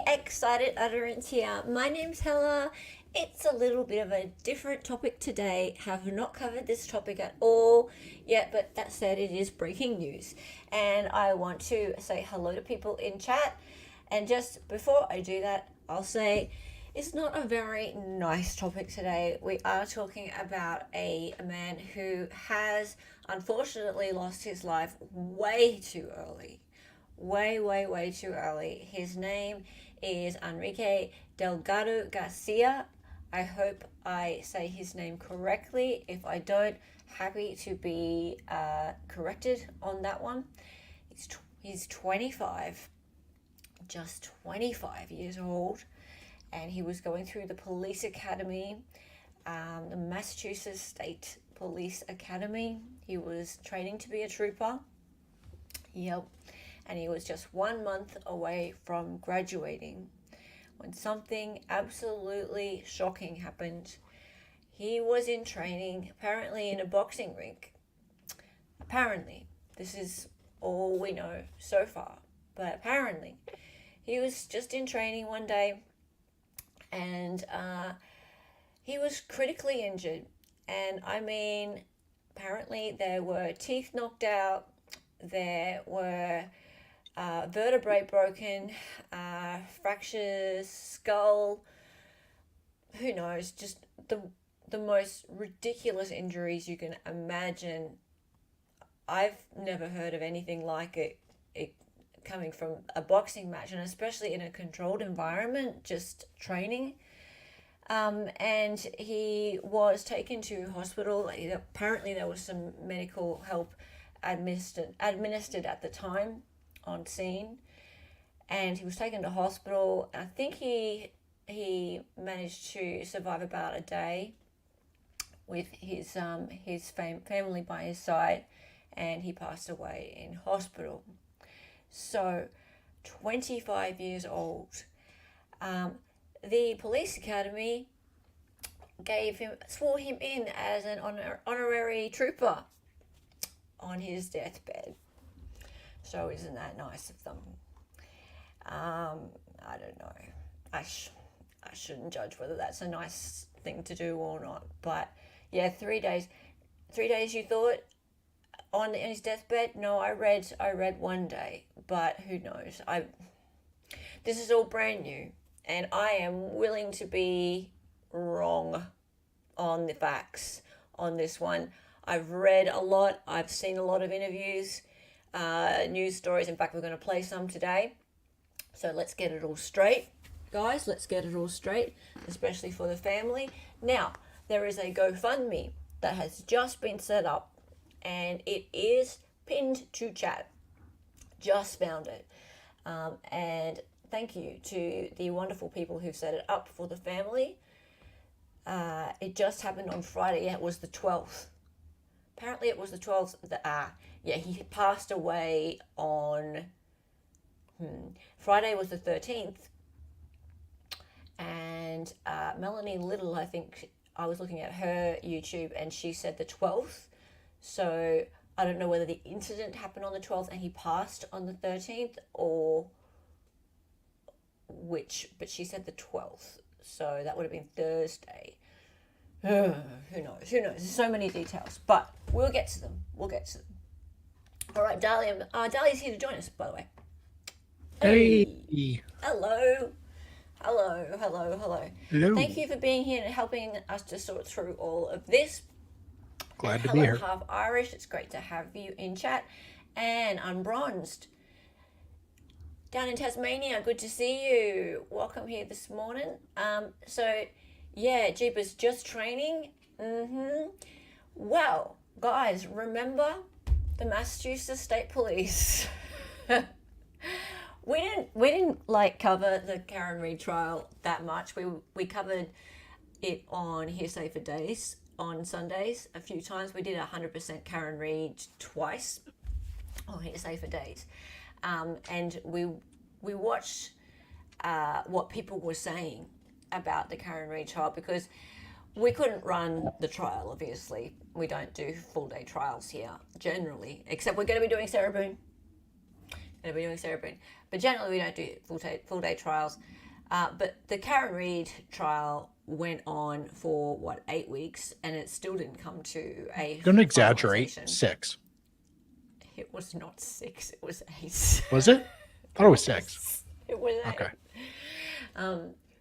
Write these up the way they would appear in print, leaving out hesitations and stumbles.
Excited Utterance here. My name's Hella. It's a little bit of a different topic today. Have not covered this topic at all yet, but that said, it is breaking news. And I want to say hello to people in chat. And just before I do that, I'll say it's not a very nice topic today. We are talking about a man who has unfortunately lost his life way too early. Way too early. His name is Enrique Delgado-Garcia. I hope I say his name correctly. If I don't, happy to be corrected on that one. He's 25, just 25 years old, and he was going through the police academy, the Massachusetts State Police Academy. He was training to be a trooper. Yep. And he was just 1 month away from graduating when something absolutely shocking happened. He was in training, apparently in a boxing rink. Apparently. This is all we know so far. But apparently, he was just in training one day and he was critically injured. And I mean, apparently there were teeth knocked out, there were vertebrae broken, fractures, skull, who knows, just the most ridiculous injuries you can imagine. I've never heard of anything like it coming from a boxing match, and especially in a controlled environment, just training. And he was taken to hospital. Apparently there was some medical help administered at the time on scene, and he was taken to hospital. I think he managed to survive about a day with his family by his side, and he passed away in hospital. So 25 years old. The police academy swore him in as an honorary trooper on his deathbed. So isn't that nice of them? I don't know. I shouldn't judge whether that's a nice thing to do or not. But yeah, 3 days. 3 days you thought on his deathbed? No, I read 1 day. But who knows? This is all brand new, and I am willing to be wrong on the facts on this one. I've read a lot. I've seen a lot of interviews. News stories. In fact, we're going to play some today. So let's get it all straight. Guys, let's get it all straight, especially for the family. Now, there is a GoFundMe that has just been set up, and it is pinned to chat. Just found it. And thank you to the wonderful people who've set it up for the family. It just happened on Friday. Yeah, it was the 12th. Apparently it was the 12th. He passed away on Friday was the 13th. And Melanie Little, I think I was looking at her YouTube, and she said the 12th. So I don't know whether the incident happened on the 12th and he passed on the 13th or which, but she said the 12th. So that would have been Thursday. Who knows? There's so many details, but we'll get to them. All right, Dahlia. Dahlia's here to join us, by the way. Hey. Hello. Thank you for being here and helping us to sort through all of this. Glad to be here. Half Irish. It's great to have you in chat. And Unbronzed. Down in Tasmania, good to see you. Welcome here this morning. Jeepers, just training. Well, guys, remember the Massachusetts State Police? we didn't like cover the Karen Reid trial that much. We covered it on Hearsay for Days on Sundays a few times. We did 100% Karen Reid twice on Hearsay for Days, and we watched what people were saying about the Karen Reid trial, because we couldn't run the trial. Obviously, we don't do full day trials here generally, except we're going to be doing Sarah Boone. But generally we don't do full day trials. But the Karen Reid trial went on for 8 weeks, and it still didn't come to a. Don't exaggerate. finalization. 6. It was not 6. It was 8. Was it? I thought it was 6. It was 8. Okay.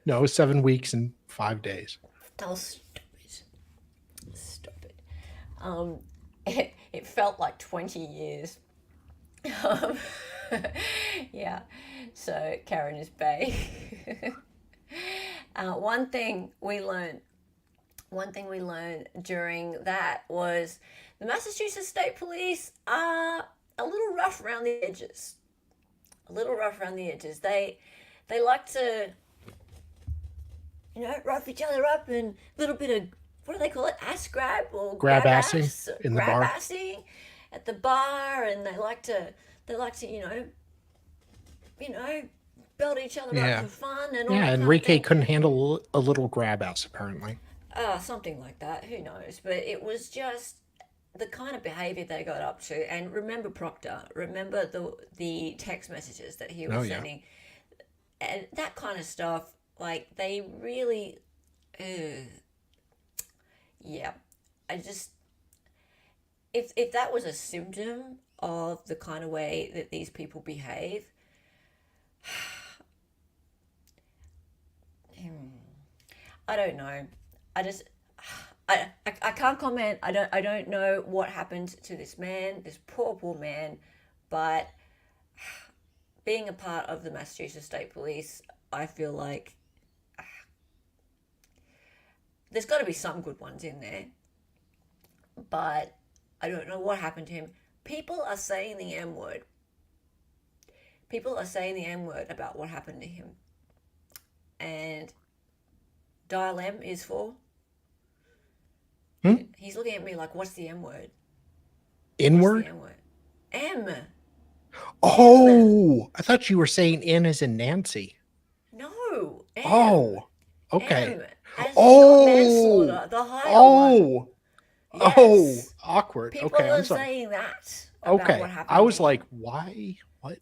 No, it was 7 weeks and 5 days. Oh, stop it. It felt like 20 years. Yeah, so Karen is bae. One thing we learned during that was the Massachusetts State Police are a little rough around the edges. They like to, rough each other up, and a little bit of, what do they call it, ass grab or Grab-assing in the bar. Grab-assing at the bar, and they like to belt each other up for fun and all that. Enrique couldn't handle a little grab-ass, apparently. Something like that. Who knows? But it was just the kind of behavior they got up to. And remember Proctor. Remember the text messages that he was sending, and that kind of stuff. Like, they really, I just, if that was a symptom of the kind of way that these people behave, I don't know. I can't comment. I don't know what happened to this man, this poor man, but being a part of the Massachusetts State Police, I feel like there's got to be some good ones in there, but I don't know what happened to him. People are saying the M word. People are saying the M word about what happened to him. And Dial M is for? He's looking at me like, what's the M word? Inward? M. Oh, I thought you were saying N as in Nancy. No. M. Oh, okay. M, as manslaughter, the higher one. Yes. Oh, awkward. People okay, are I'm sorry. saying that about what happened. I was like, why? What?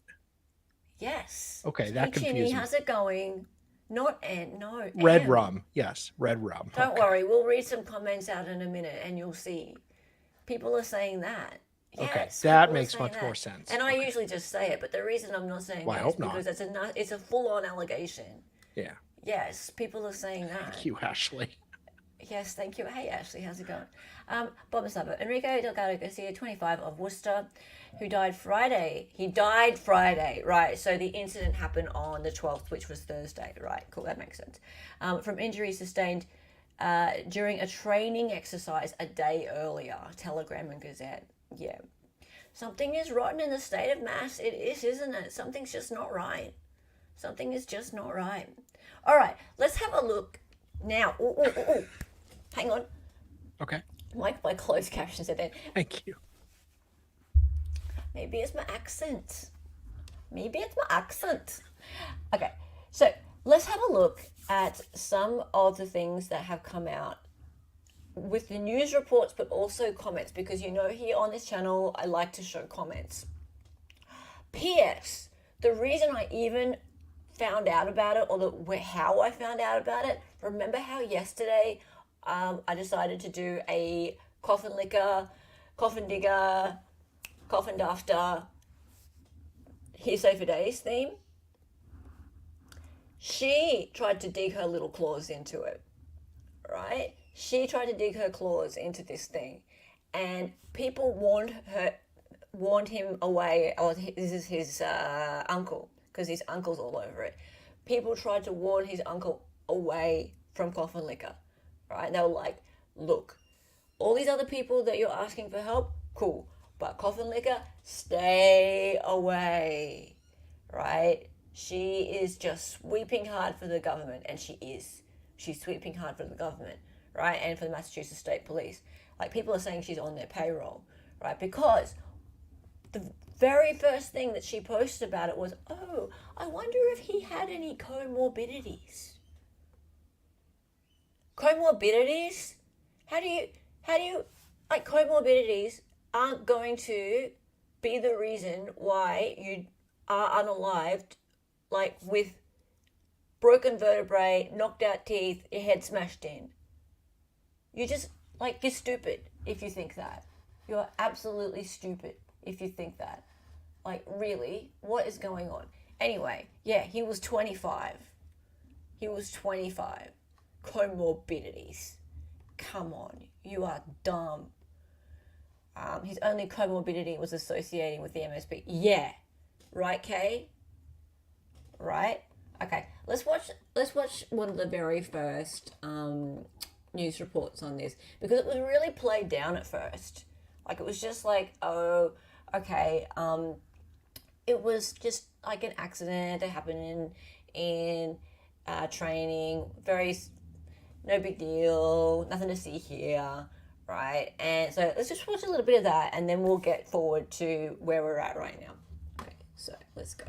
Yes. Okay, that confused me. How's it going? Not N, no. Red M. rum. Yes, red rum. Don't worry, we'll read some comments out in a minute and you'll see. People are saying that. Okay, Yes, that makes much more sense. And I usually just say it, but the reason I'm not saying that is because it's a full-on allegation. Yeah. Yes, people are saying that. Thank you, Ashley. Yes, thank you. Hey, Ashley, how's it going? Bob Sabo, Enrique Delgado-Garcia, 25, of Worcester, who died Friday. He died Friday, right? So the incident happened on the 12th, which was Thursday, right? Cool, that makes sense. From injuries sustained during a training exercise a day earlier, Telegram and Gazette. Yeah. Something is rotten in the state of Mass. It is, isn't it? Something's just not right. Something is just not right. All right, let's have a look now. Ooh. Hang on. Okay. My closed captions are there. Thank you. Maybe it's my accent. Okay, so let's have a look at some of the things that have come out with the news reports, but also comments, because here on this channel, I like to show comments. P.S. The reason I even found out about it, or how I found out about it, remember how yesterday I decided to do a coffin licker, coffin digger, coffin dafter, Hearsay for Days theme? She tried to dig her little claws into it, right? She tried to dig her claws into this thing, and people warned him away. Oh, this is his uncle, because his uncle's all over it. People tried to warn his uncle away from coffin licker, right? They were like, look, all these other people that you're asking for help, cool, but coffin licker, stay away, right? She is just sweeping hard for the government, and she is. She's sweeping hard for the government, right? And for the Massachusetts State Police. Like, people are saying she's on their payroll, right? Because the very first thing that she posted about it was, oh, I wonder if he had any comorbidities. Comorbidities? How do you, like, comorbidities aren't going to be the reason why you are unalived, like, with broken vertebrae, knocked out teeth, your head smashed in. You just, like, you're stupid if you think that. You're absolutely stupid if you think that. Like, really? What is going on? Anyway, yeah, he was 25. He was 25. Comorbidities. Come on, you are dumb. His only comorbidity was associating with the MSP. Yeah. Right, Kay? Right? Okay, let's watch one of the very first news reports on this, because it was really played down at first. Like, it was just like, oh, okay, it was just like an accident that happened in training, no big deal, nothing to see here, right? And so let's just watch a little bit of that, and then we'll get forward to where we're at right now. Okay, so let's go.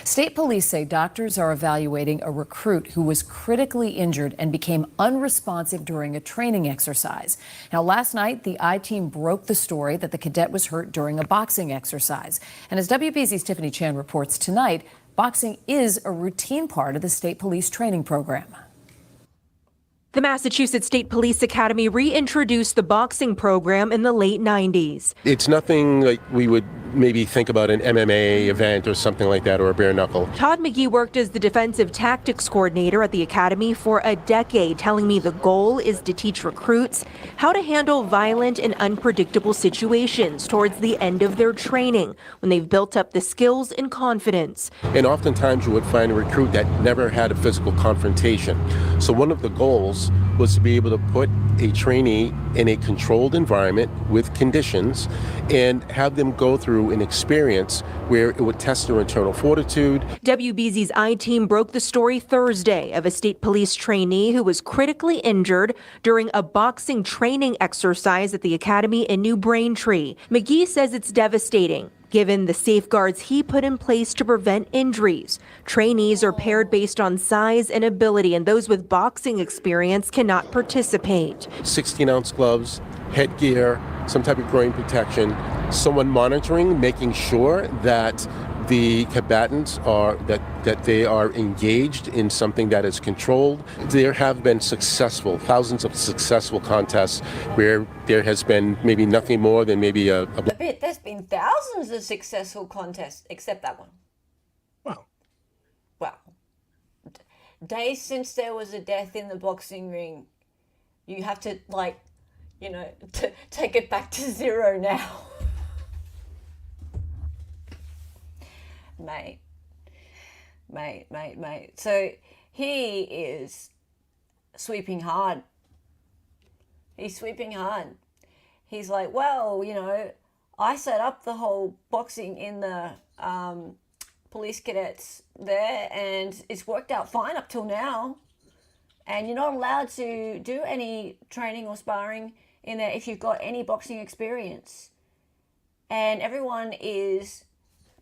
State police say doctors are evaluating a recruit who was critically injured and became unresponsive during a training exercise. Now, last night, the I-team broke the story that the cadet was hurt during a boxing exercise. And as WBZ's Tiffany Chan reports tonight, boxing is a routine part of the state police training program. The Massachusetts State Police Academy reintroduced the boxing program in the late 90s. It's nothing like we would maybe think about an MMA event or something like that, or a bare knuckle. Todd McGee worked as the defensive tactics coordinator at the academy for a decade, telling me the goal is to teach recruits how to handle violent and unpredictable situations towards the end of their training, when they've built up the skills and confidence. And oftentimes you would find a recruit that never had a physical confrontation. So one of the goals was to be able to put a trainee in a controlled environment with conditions and have them go through an experience where it would test their internal fortitude. WBZ's I-team broke the story Thursday of a state police trainee who was critically injured during a boxing training exercise at the academy in New Braintree. McGee says it's devastating, given the safeguards he put in place to prevent injuries. Trainees are paired based on size and ability, and those with boxing experience cannot participate. 16-ounce gloves, headgear, some type of groin protection, someone monitoring, making sure that the combatants that they are engaged in something that is controlled. There have been thousands of successful contests where there has been maybe nothing more than maybe There's been thousands of successful contests, except that one. Well, days since there was a death in the boxing ring, you have to, like, take it back to zero now. Mate. So he is sweeping hard. He's sweeping hard. He's like, well, I set up the whole boxing in the police cadets there, and it's worked out fine up till now. And you're not allowed to do any training or sparring in there if you've got any boxing experience. And everyone is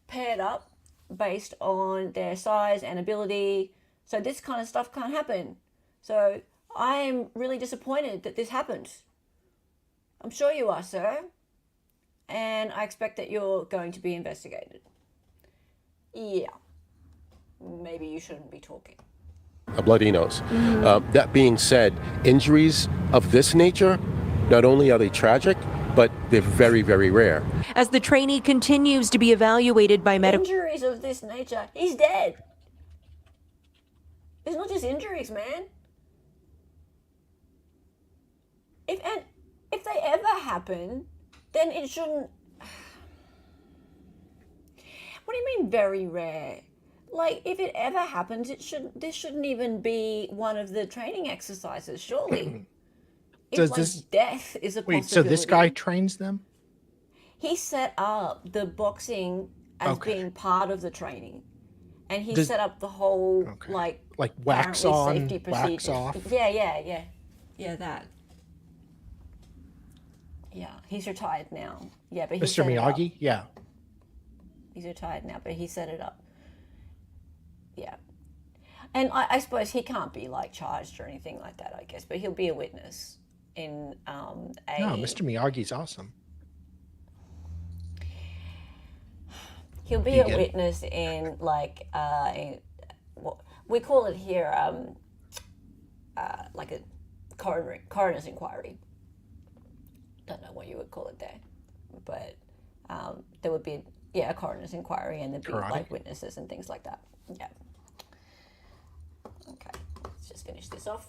paired up based on their size and ability. So this kind of stuff can't happen. So I am really disappointed that this happened. I'm sure you are, sir. And I expect that you're going to be investigated. Yeah. Maybe you shouldn't be talking. a bloody nose. That being said, injuries of this nature, not only are they tragic, but they're very, very rare. As the trainee continues to be evaluated by medical... Injuries of this nature, he's dead. It's not just injuries, man. If they ever happen, then it shouldn't... What do you mean very rare? Like, if it ever happens, this shouldn't even be one of the training exercises, surely. If like death is a possibility. Wait, so this guy trains them? He set up the boxing as being part of the training. And he set up the whole like wax apparently on, safety procedures. wax off. Yeah, that. Yeah, he's retired now. Yeah, but he Mr. set it up. Miyagi? Yeah. He's retired now, but he set it up. Yeah. And I suppose he can't be like charged or anything like that, I guess, but he'll be a witness in No, Mr. Miyagi's awesome. He'll be a witness in like what we call it here, like a coroner's inquiry. Don't know what you would call it there, but there would be a coroner's inquiry, and there'd be like witnesses and things like that. Yeah. Okay, let's just finish this off.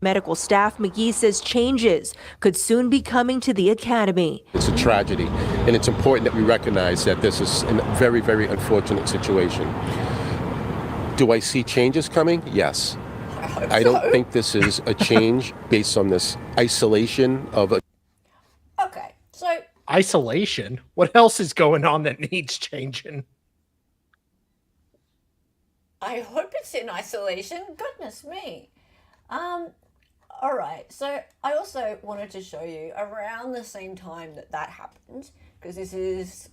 Medical staff, McGee says changes could soon be coming to the academy. It's a tragedy, and it's important that we recognize that this is a very, very unfortunate situation. Do I see changes coming? Yes. I don't think this is a change based on this isolation of a... Okay, so... Isolation? What else is going on that needs changing? I hope it's in isolation. Goodness me. All right, so I also wanted to show you around the same time that happened, because this is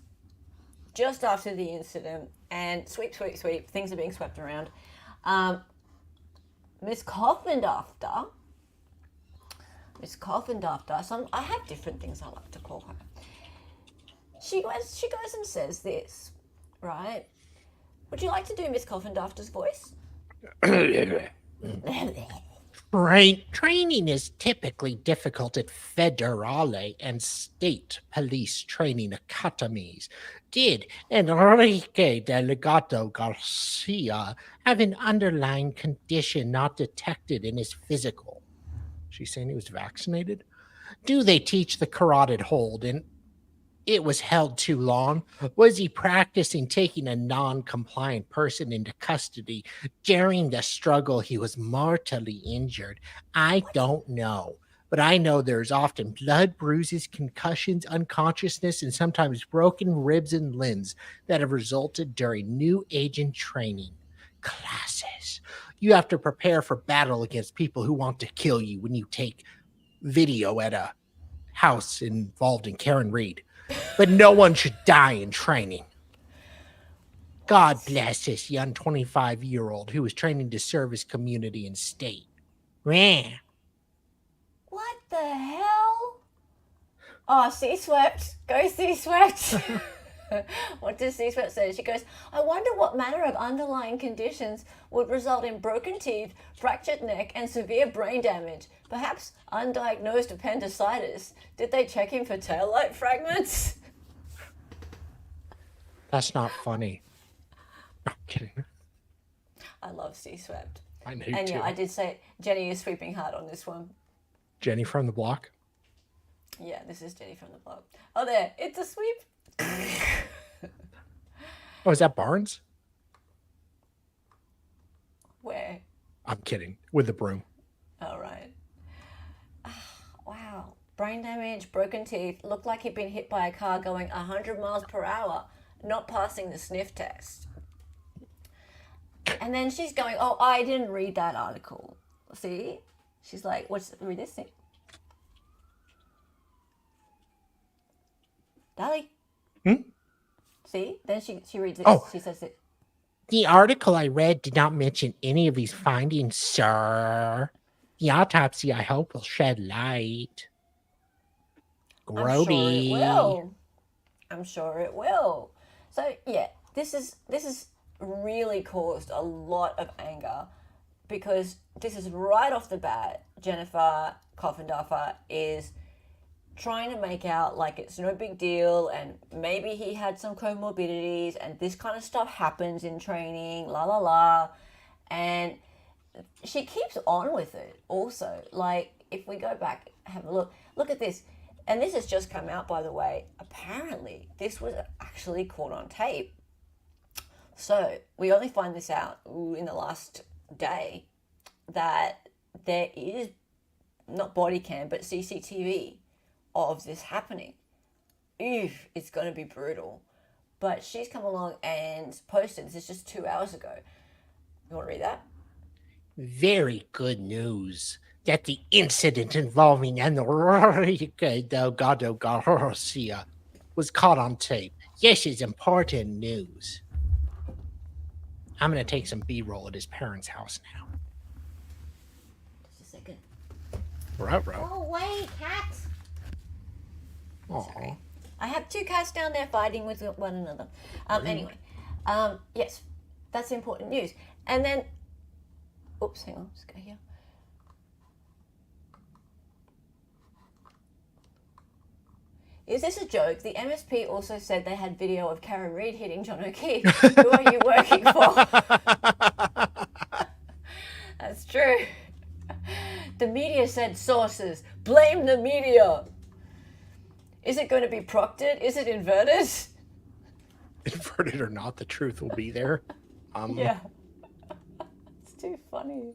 just after the incident, and sweep, things are being swept around. Miss Coffindafter, I have different things I like to call her. She goes and says this, right? Would you like to do Miss Coffindafter's voice? Training is typically difficult at federale and state police training academies. Did Enrique Delgado-Garcia have an underlying condition not detected in his physical? She's saying he was vaccinated? Do they teach the carotid hold and it was held too long? Was he practicing taking a non-compliant person into custody during the struggle he was mortally injured? I don't know. But I know there's often blood, bruises, concussions, unconsciousness, and sometimes broken ribs and limbs that have resulted during new agent training classes. You have to prepare for battle against people who want to kill you when you take video at a house involved in Karen Reed. But no one should die in training. God bless this young 25-year-old who was training to serve his community and state. Rah. What the hell? Oh, C-Swept. Go C-Swept. What does C-Swept say? She goes, I wonder what manner of underlying conditions would result in broken teeth, fractured neck, and severe brain damage. Perhaps undiagnosed appendicitis. Did they check him for taillight fragments? That's not funny. I'm kidding. I love C-Swept. I know and too. Yeah, I did say Jenny is sweeping hard on this one. Jenny from the block? Yeah, this is Jenny from the block. Oh, there. It's a sweep. Oh, is that Barnes? Where? I'm kidding. With the broom. All right. Wow. Brain damage, broken teeth. Looked like he'd been hit by a car going 100 miles per hour, not passing the sniff test. And then she's going, oh, I didn't read that article. See? She's like, read this thing. Dali. See? Then she reads it. Oh. She says it. The article I read did not mention any of these findings, sir. The autopsy, I hope, will shed light. Grody. I'm sure it will. So, yeah, this is really caused a lot of anger because this is right off the bat. Jennifer Coffindaffer is trying to make out like it's no big deal and maybe he had some comorbidities and this kind of stuff happens in training, la la la. And she keeps on with it also. Like, if we go back, have a look at this. And this has just come out, by the way. Apparently, this was actually caught on tape. So, we only find this out in the last day that there is not body cam, but CCTV of this happening. Ew, it's going to be brutal. But she's come along and posted, this is just 2 hours ago. You want to read that? Very good news that the incident involving Enrique Delgado-Garcia was caught on tape. Yes, it's important news. I'm going to take some B-roll at his parents' house now. Just a second. Ruh-roh. Oh, wait, cats! Aw. I have 2 cats down there fighting with one another. Anyway, yes, that's important news. And then, oops, hang on, let's go here. Is this a joke? The MSP also said they had video of Karen Reid hitting John O'Keefe. Who are you working for? That's true. The media said sources. Blame the media. Is it going to be proctored? Is it inverted? Inverted or not, the truth will be there. Yeah. It's too funny.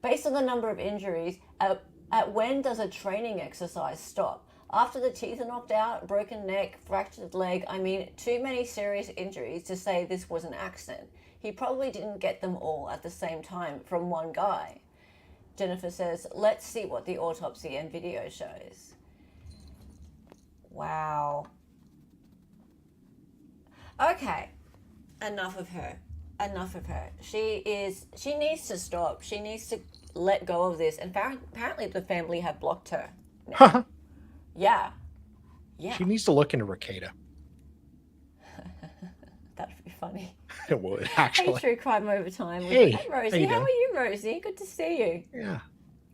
Based on the number of injuries, at when does a training exercise stop? After the teeth are knocked out, broken neck, fractured leg, I mean, too many serious injuries to say this was an accident. He probably didn't get them all at the same time from one guy. Jennifer says, let's see what the autopsy and video shows. Wow. Okay. Enough of her. Enough of her. She needs to stop. She needs to let go of this. And apparently the family have blocked her now. Yeah. Yeah. She needs to look into Ricada. That'd be funny. It would, actually. Hey, True Crime Overtime. Hey, Rosie. How are you, Rosie? Good to see you. Yeah.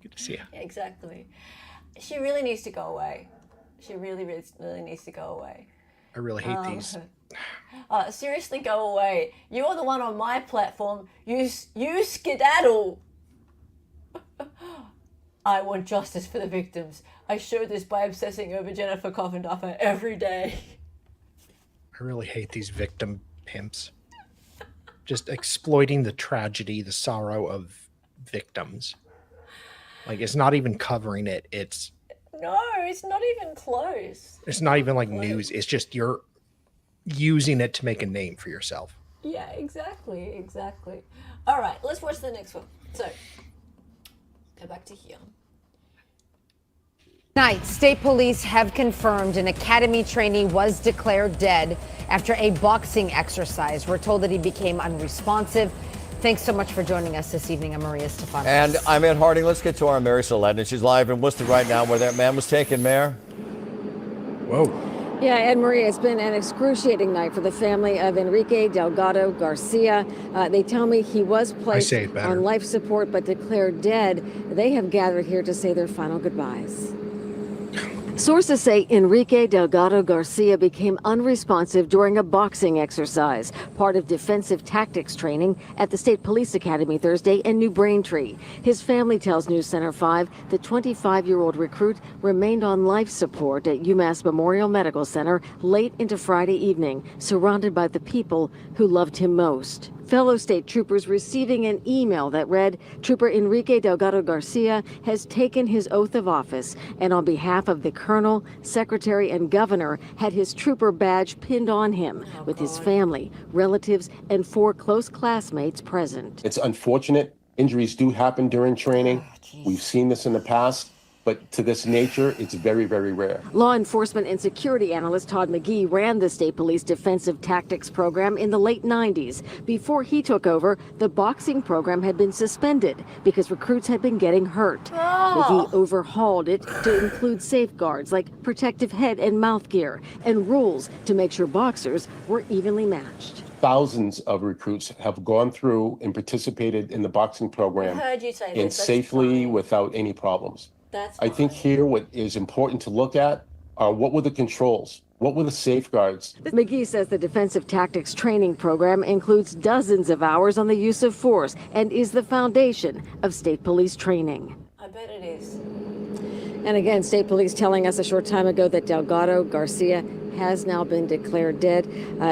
Good to see you. Exactly. She really needs to go away. She really, really, really needs to go away. I really hate these. Seriously, go away. You're the one on my platform. You skedaddle. I want justice for the victims. I show this by obsessing over Jennifer Coffinduffer every day. I really hate these victim pimps. Just exploiting the tragedy, the sorrow of victims. Like, it's not even covering it. No, it's not even close. It's not even like news. It's just you're using it to make a name for yourself. Yeah, exactly. All right, let's watch the next one. So, go back to here. Tonight, state police have confirmed an academy trainee was declared dead after a boxing exercise. We're told that he became unresponsive. Thanks so much for joining us this evening. I'm Maria Stefanos. And I'm Ed Harding. Let's get to our Mary Soledad. She's live in Worcester right now where that man was taken, Mayor. Whoa. Yeah, Ed Maria, it's been an excruciating night for the family of Enrique Delgado-Garcia. They tell me he was placed on life support but declared dead. They have gathered here to say their final goodbyes. Sources say Enrique Delgado-Garcia became unresponsive during a boxing exercise, part of defensive tactics training at the State Police Academy Thursday in New Braintree. His family tells News Center 5 the 25-year-old recruit remained on life support at UMass Memorial Medical Center late into Friday evening, surrounded by the people who loved him most. Fellow state troopers receiving an email that read, Trooper Enrique Delgado-Garcia has taken his oath of office and on behalf of the colonel, secretary, and governor had his trooper badge pinned on him with his family, relatives, and 4 close classmates present. It's unfortunate. Injuries do happen during training. We've seen this in the past. But to this nature, it's very, very rare. Law enforcement and security analyst Todd McGee ran the state police defensive tactics program in the late 90s. Before he took over, the boxing program had been suspended because recruits had been getting hurt. McGee overhauled it to include safeguards like protective head and mouth gear and rules to make sure boxers were evenly matched. Thousands of recruits have gone through and participated in the boxing program I heard you say and this. That's safely fine. without any problems. That's I think here what is important to look at are what were the controls? What were the safeguards? McGee says the defensive tactics training program includes dozens of hours on the use of force and is the foundation of state police training. I bet it is. And again, state police telling us a short time ago that Delgado-Garcia has now been declared dead.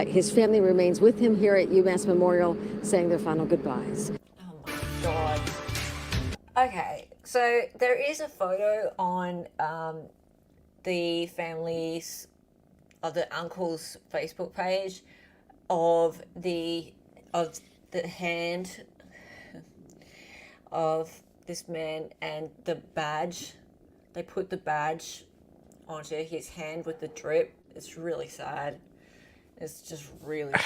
His family remains with him here at UMass Memorial, saying their final goodbyes. Oh my God. Okay, So there is a photo on the family's, the uncle's Facebook page of the hand of this man and the badge. They put the badge onto his hand with the drip. It's really sad. It's just really sad.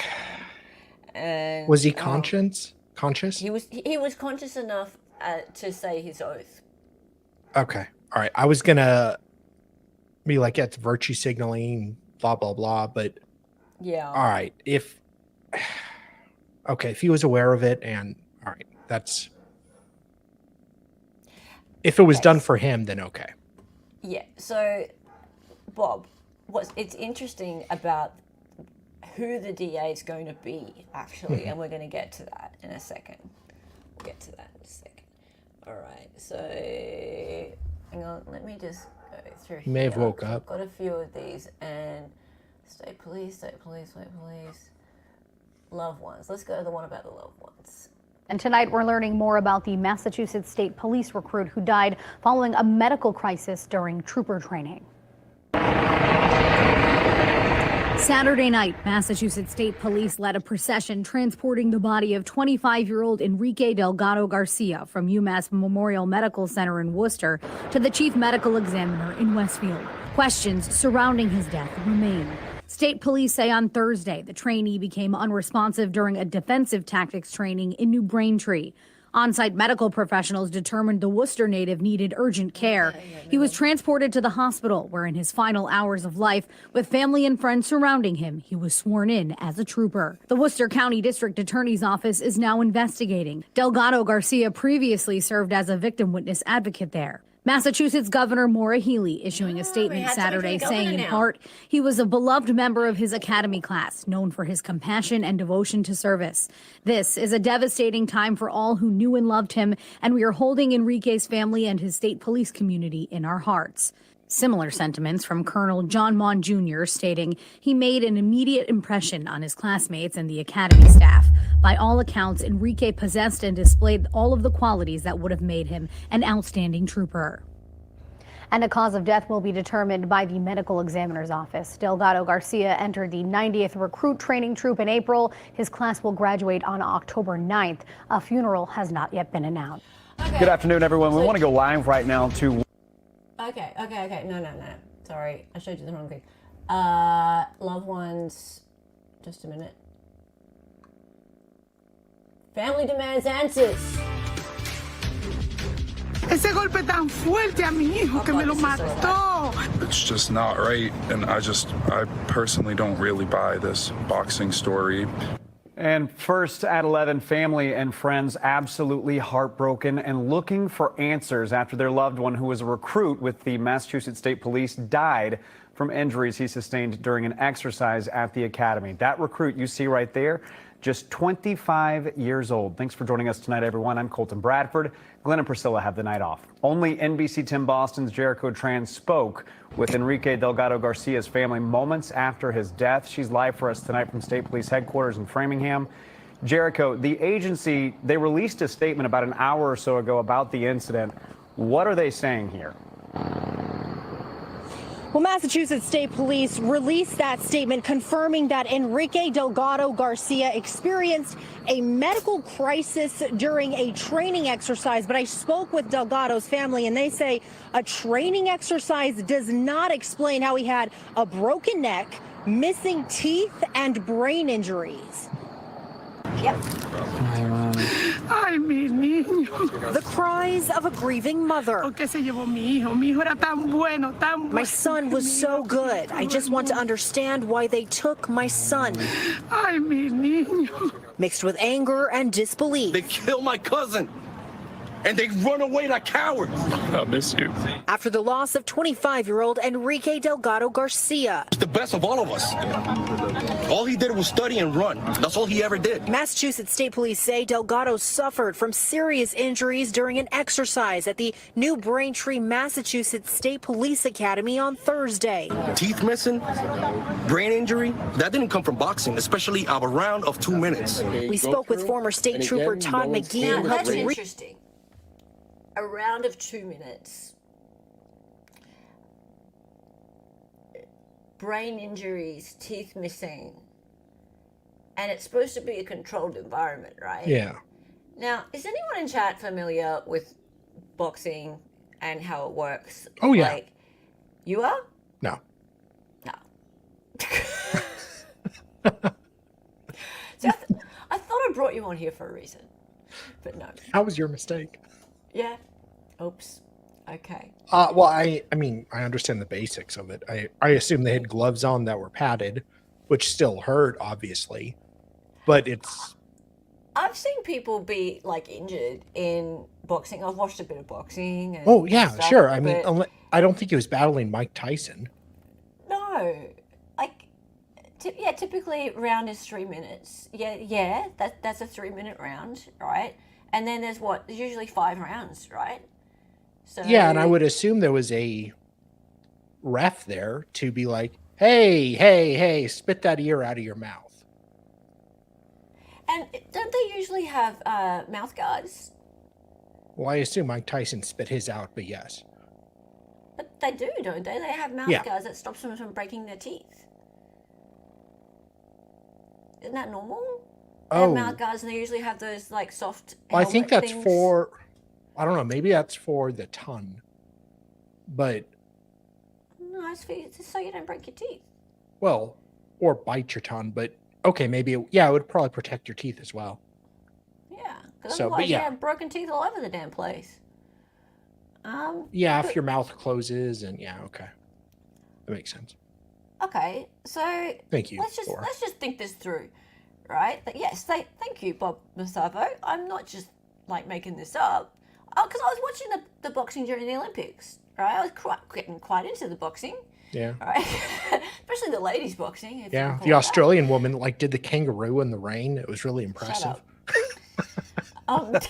And Was he conscious? He was conscious enough to say his oath. Okay. All right. I was gonna be like, it's virtue signaling, blah blah blah, but yeah. All right. If he was aware of it, and all right, that's if it was done for him, then okay. Yeah. So, Bob, it's interesting about who the DA is going to be, actually, and we're going to get to that in a second. We'll get to that in a second. All right, so hang on, let me just go through here. He may have woke up. I've got a few of these, and state police, loved ones. Let's go to the one about the loved ones. And tonight we're learning more about the Massachusetts State Police recruit who died following a medical crisis during trooper training. Saturday night, Massachusetts State Police led a procession transporting the body of 25-year-old Enrique Delgado-Garcia from UMass Memorial Medical Center in Worcester to the chief medical examiner in Westfield. Questions surrounding his death remain. State police say on Thursday the trainee became unresponsive during a defensive tactics training in New Braintree. On-site medical professionals determined the Worcester native needed urgent care. He was transported to the hospital, where in his final hours of life, with family and friends surrounding him, he was sworn in as a trooper. The Worcester County District Attorney's Office is now investigating. Delgado-Garcia previously served as a victim witness advocate there. Massachusetts Governor Maura Healey issuing a statement Saturday saying, in part, he was a beloved member of his academy class, known for his compassion and devotion to service. This is a devastating time for all who knew and loved him, and we are holding Enrique's family and his state police community in our hearts. Similar sentiments from Colonel John Mon Jr. stating he made an immediate impression on his classmates and the academy staff. By all accounts, Enrique possessed and displayed all of the qualities that would have made him an outstanding trooper. And the cause of death will be determined by the medical examiner's office. Delgado-Garcia entered the 90th Recruit Training Troop in April. His class will graduate on October 9th. A funeral has not yet been announced. Okay. Good afternoon, everyone. We want to go live right now to... Okay. No. Sorry, I showed you the wrong thing. Loved ones, just a minute. Family demands answers. Ese golpe tan fuerte a mi hijo que me lo mató. It's just not right, and I personally don't really buy this boxing story. And first at 11, family and friends absolutely heartbroken and looking for answers after their loved one, who was a recruit with the Massachusetts State Police, died from injuries he sustained during an exercise at the academy. That recruit you see right there, just 25 years old. Thanks for joining us tonight, everyone. I'm Colton Bradford. Glenn and Priscilla have the night off. Only NBC 10 Boston's Jericho Tran spoke with Enrique Delgado-Garcia's family moments after his death. She's live for us tonight from State Police headquarters in Framingham. Jericho, the agency, they released a statement about an hour or so ago about the incident. What are they saying here? Well, Massachusetts State Police released that statement confirming that Enrique Delgado-Garcia experienced a medical crisis during a training exercise. But I spoke with Delgado's family, and they say a training exercise does not explain how he had a broken neck, missing teeth, and brain injuries. Yep. Ay, mi niño. The cries of a grieving mother. ¿Por qué se llevó mi hijo? Mi hijo era tan bueno, tan bueno. My son was so good. I just want to understand why they took my son. Ay, mi niño. Mixed with anger and disbelief. They killed my cousin, and they run away like cowards. I miss you. After the loss of 25-year-old Enrique Delgado-Garcia. He's the best of all of us. All he did was study and run. That's all he ever did. Massachusetts State Police say Delgado suffered from serious injuries during an exercise at the New Braintree, Massachusetts State Police Academy on Thursday. Teeth missing, brain injury, that didn't come from boxing, especially a round of 2 minutes. We spoke with former State Trooper Todd McGee. Now, that's interesting. a round of 2 minutes. Brain injuries, teeth missing. And it's supposed to be a controlled environment, right? Yeah. Now, is anyone in chat familiar with boxing and how it works? Oh, yeah. Like, you are? No. No. So I thought I brought you on here for a reason, but no. How was your mistake? Yeah. Oops. Okay. Well, I mean, I understand the basics of it. I assume they had gloves on that were padded, which still hurt, obviously. But it's... I've seen people be, like, injured in boxing. I've watched a bit of boxing. And Oh, yeah, stuff, sure. I mean, but I don't think he was battling Mike Tyson. no. Like, typically round is 3 minutes. Yeah, that's a 3-minute round, right? And then there's usually 5 rounds, right? So Yeah, and I would assume there was a ref there to be like, hey, spit that ear out of your mouth. And don't they usually have mouth guards? Well, I assume Mike Tyson spit his out, but yes. But they do, don't they? They have mouth guards that stops them from breaking their teeth. Isn't that normal? They have mouth guards, and they usually have those, like, soft Well, I think helmet that's things. for, I don't know, maybe that's for the tongue. But, No, it's so you don't break your teeth. well, or bite your tongue, but okay, maybe, it would probably protect your teeth as well. Yeah, because So, but otherwise you yeah. have broken teeth all over the damn place. Yeah, if your mouth closes and okay. That makes sense. Okay, so Thank you, let's just Laura. think this through, right? Yes, thank you, Bob Masavo. I'm not just like making this up, because I was watching the boxing during the Olympics, right? I was getting quite into the boxing, Yeah. right? Especially the ladies boxing. if you Yeah, can the call it Australian woman did the kangaroo in the rain. It was really that. impressive. Shut up.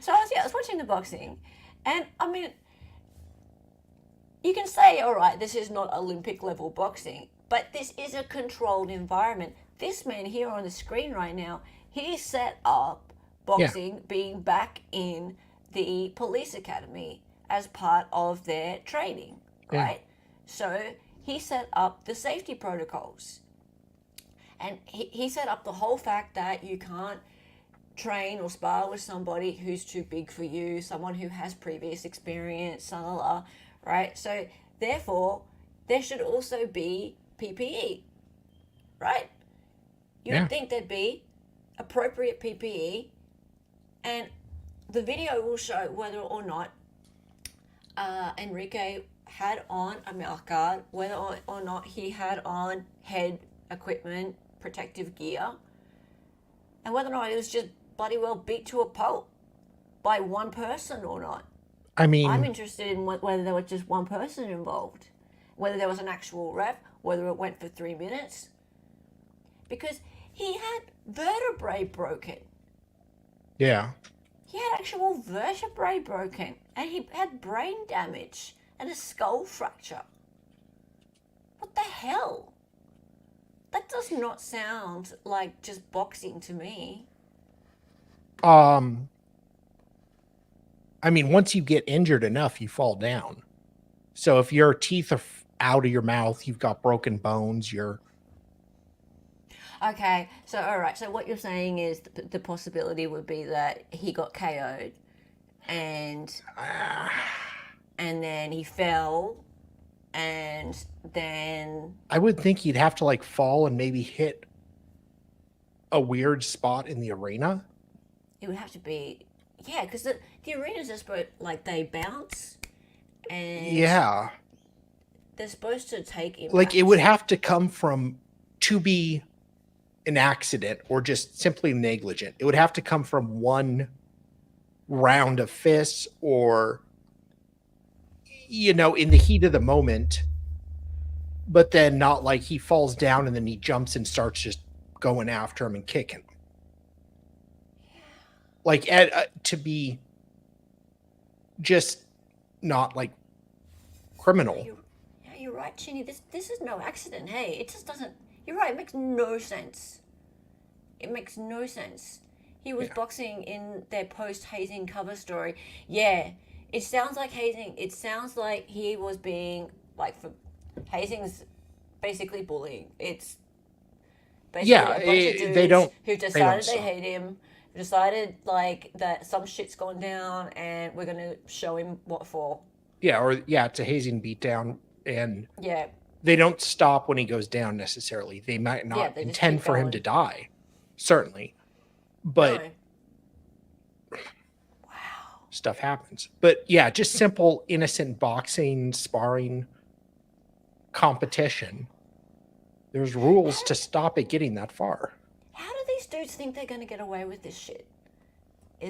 So I was watching the boxing, and I mean, you can say, all right, this is not Olympic level boxing, but this is a controlled environment. This man here on the screen right now, he set up boxing being back in the police academy as part of their training, right? So he set up the safety protocols. And he set up the whole fact that you can't train or spar with somebody who's too big for you, someone who has previous experience, right? So therefore, there should also be PPE, right? You would think there'd be appropriate PPE, and the video will show whether or not Enrique had on a mouth guard, whether or not he had on head equipment, protective gear, and whether or not he was just bloody well beat to a pulp by one person or not. I mean, I'm interested in whether there was just one person involved, whether there was an actual ref, whether it went for 3 minutes. Because he had vertebrae broken. yeah. He had actual vertebrae broken, and he had brain damage and a skull fracture. What the hell? That does not sound like just boxing to me. I mean, once you get injured enough, you fall down. So if your teeth are out of your mouth, you've got broken bones, you're... Okay, so all right. So what you're saying is the possibility would be that he got KO'd, and then he fell, and then I would think you'd have to like fall and maybe hit a weird spot in the arena. it would have to be because the arenas are supposed they bounce, and they're supposed to take impact. Like it would have to come from to be an accident or just simply negligent. It would have to come from one round of fists or, in the heat of the moment, but then not like he falls down and then he jumps and starts just going after him and kicking him. Like to be just not like criminal. You're right, Chinny. This is no accident. Hey, it just doesn't. You're right. It makes no sense. It makes no sense. He was boxing in their post-hazing cover story. Yeah, it sounds like hazing. It sounds like he was being, like, for hazing's basically bullying. It's basically a bunch of dudes they don't who decided they stop. hate him, decided, like, that some shit's gone down and we're going to show him what for. Yeah, it's a hazing beatdown, and Yeah. they don't stop when he goes down necessarily. They might not they just intend keep for him going. to die, certainly, but stuff happens. But yeah, just simple, innocent boxing, sparring competition. There's rules to stop it getting that far. How do these dudes think they're going to get away with this shit?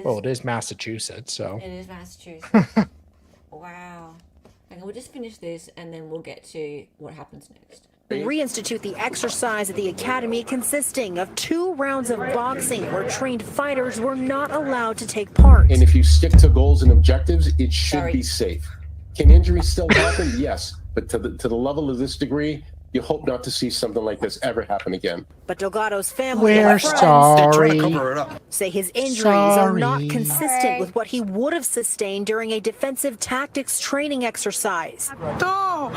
Well, it is Massachusetts, so. It is Massachusetts. Wow. Okay, we'll just finish this and then we'll get to what happens next. Reinstitute the exercise at the academy consisting of 2 rounds of boxing where trained fighters were not allowed to take part. And if you stick to goals and objectives, it should be safe. Can injuries still happen? Yes. But to the level of this degree, you hope not to see something like this ever happen again. But Delgado's family We're and friends sorry. say his injuries are not consistent with what he would have sustained during a defensive tactics training exercise. Why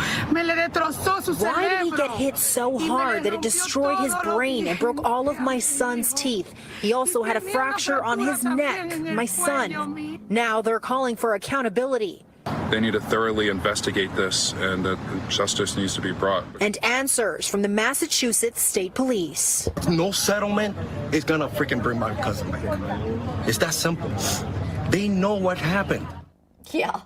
did he get hit so hard that it destroyed his brain and broke all of my son's teeth? He also had a fracture on his neck, my son. Now they're calling for accountability. They need to thoroughly investigate this, and that justice needs to be brought. And answers from the Massachusetts State Police. No settlement is gonna freaking bring my cousin back. It's that simple. They know what happened. Yeah.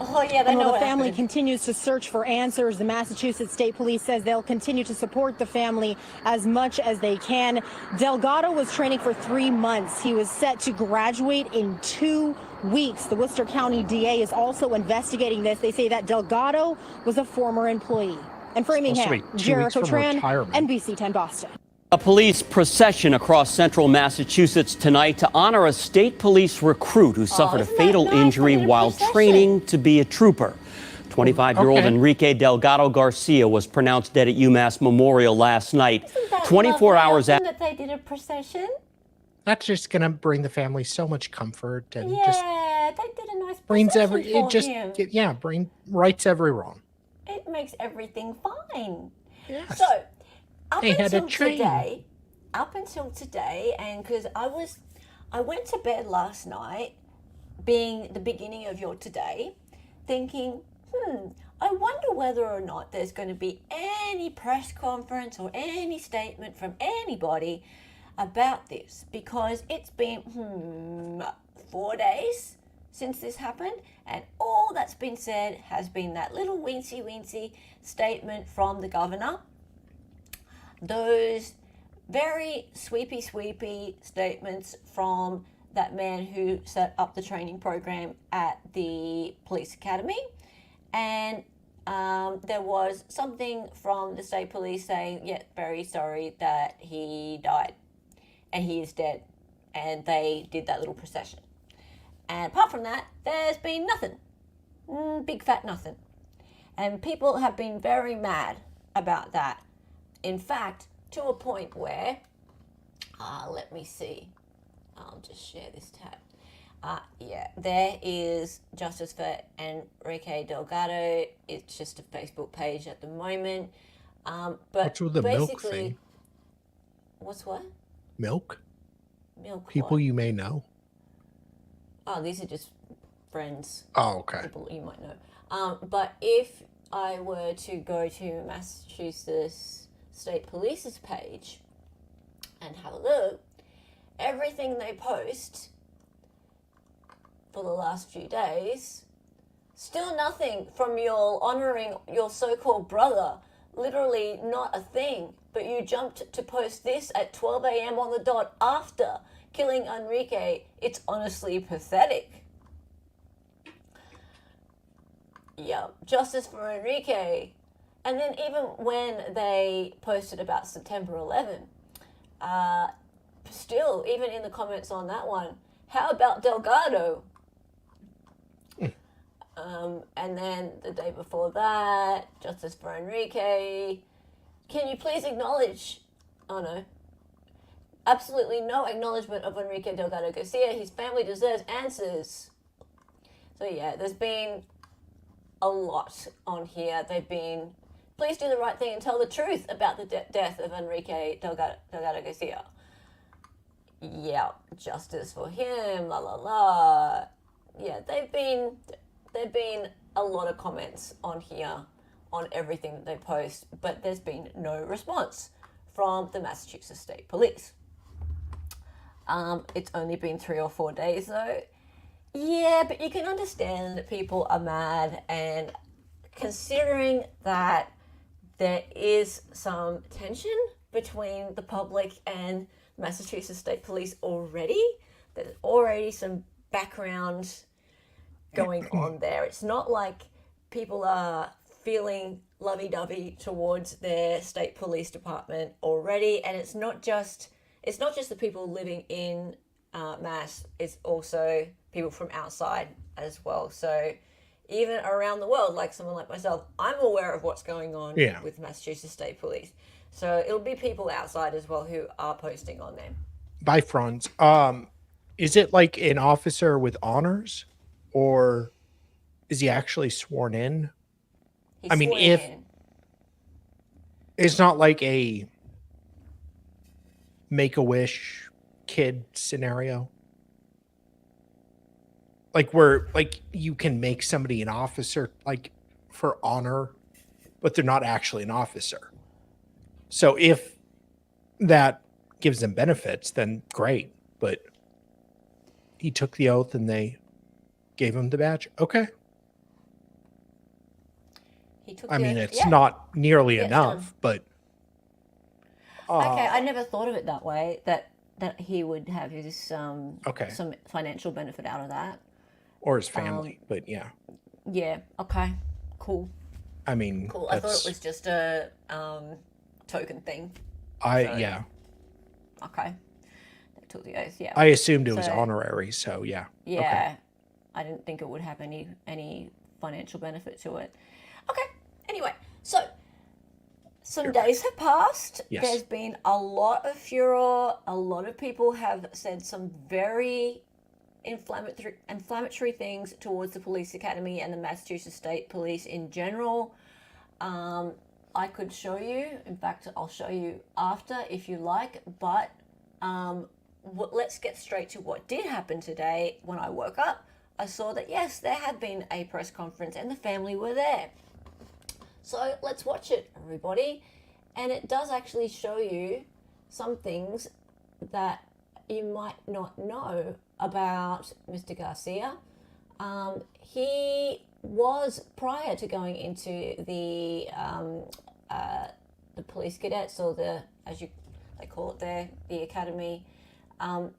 Oh, yeah, they know While what the family happened. continues to search for answers, the Massachusetts State Police says they'll continue to support the family as much as they can. Delgado was training for 3 months. He was set to graduate in 2 weeks. The Worcester County DA is also investigating this. They say that Delgado was a former employee. In Framingham, Jericho Tran, NBC 10 Boston. A police procession across central Massachusetts tonight to honor a state police recruit who suffered a fatal injury while training to be a trooper. 25-year-old Enrique Delgado-Garcia was pronounced dead at UMass Memorial last night. 24 hours after that they did a procession. That's just gonna bring the family so much comfort and Yeah, just they did a nice brings procession for him. rights every wrong. It makes everything fine. Yes. So, up They had a until train. today, and because I went to bed last night, being the beginning of your today, thinking, I wonder whether or not there's going to be any press conference or any statement from anybody about this, because it's been 4 days since this happened, and all that's been said has been that little weensy statement from the governor. Those very sweepy statements from that man who set up the training program at the police academy. And there was something from the state police saying, yeah, very sorry that he died and he is dead. And they did that little procession. And apart from that, there's been nothing. Big fat nothing. And people have been very mad about that. In fact, to a point where, let me see. I'll just share this tab. There is Justice for Enrique Delgado. It's just a Facebook page at the moment. But What's with the milk basically, thing? What's what? Milk? Milk People what? you may know. Oh, these are just friends. Oh, okay. People you might know. But if I were to go to Massachusetts State Police's page and have a look, everything they post for the last few days, still nothing from your honoring your so-called brother. Literally not a thing. But you jumped to post this at 12 a.m. on the dot after killing Enrique. It's honestly pathetic. Yeah, justice for Enrique. And then even when they posted about September 11, still, even in the comments on that one, how about Delgado? And then the day before that, justice for Enrique. Can you please acknowledge, oh no, absolutely no acknowledgement of Enrique Delgado-Garcia. His family deserves answers. So yeah, there's been a lot on here. They've been, please do the right thing and tell the truth about the death of Enrique Delgado-Garcia. Yeah, justice for him, la la la. Yeah, they've been a lot of comments on here on everything that they post, but there's been no response from the Massachusetts State Police. It's only been 3 or 4 days though. Yeah, but you can understand that people are mad, and considering that there is some tension between the public and Massachusetts State Police already, there's already some background going on there. It's not like people are feeling lovey-dovey towards their state police department already, and it's not just the people living in Mass, it's also people from outside as well. So even around the world, like someone like myself, I'm aware of what's going on with Massachusetts State Police. So it'll be people outside as well who are posting on them. Bye, Franz. Is it like an officer with honors, or is he actually sworn in? He's sworn in. It's not like a Make-A-Wish kid scenario, like where like you can make somebody an officer like for honor, but they're not actually an officer. So if that gives them benefits, then great. But he took the oath and they gave him the badge. Okay. It's not nearly enough, but okay, I never thought of it that way, that he would have his some financial benefit out of that. Or his family, but yeah. Yeah, okay. Cool. I mean, cool. I thought it was just a token thing. Yeah. Okay. They took the oath, yeah. I assumed it was honorary, so yeah. Yeah. Okay. I didn't think it would have any financial benefit to it. Okay. Anyway, so some days have passed. Yes. There's been a lot of furor. A lot of people have said some very inflammatory things towards the police academy and the Massachusetts State Police in general. I could show you. In fact, I'll show you after if you like. But let's get straight to what did happen today. When I woke up, I saw that, yes, there had been a press conference and the family were there. So let's watch it, everybody. And it does actually show you some things that you might not know about Mr. Garcia. He was, prior to going into the police cadets, or they call it there, the academy,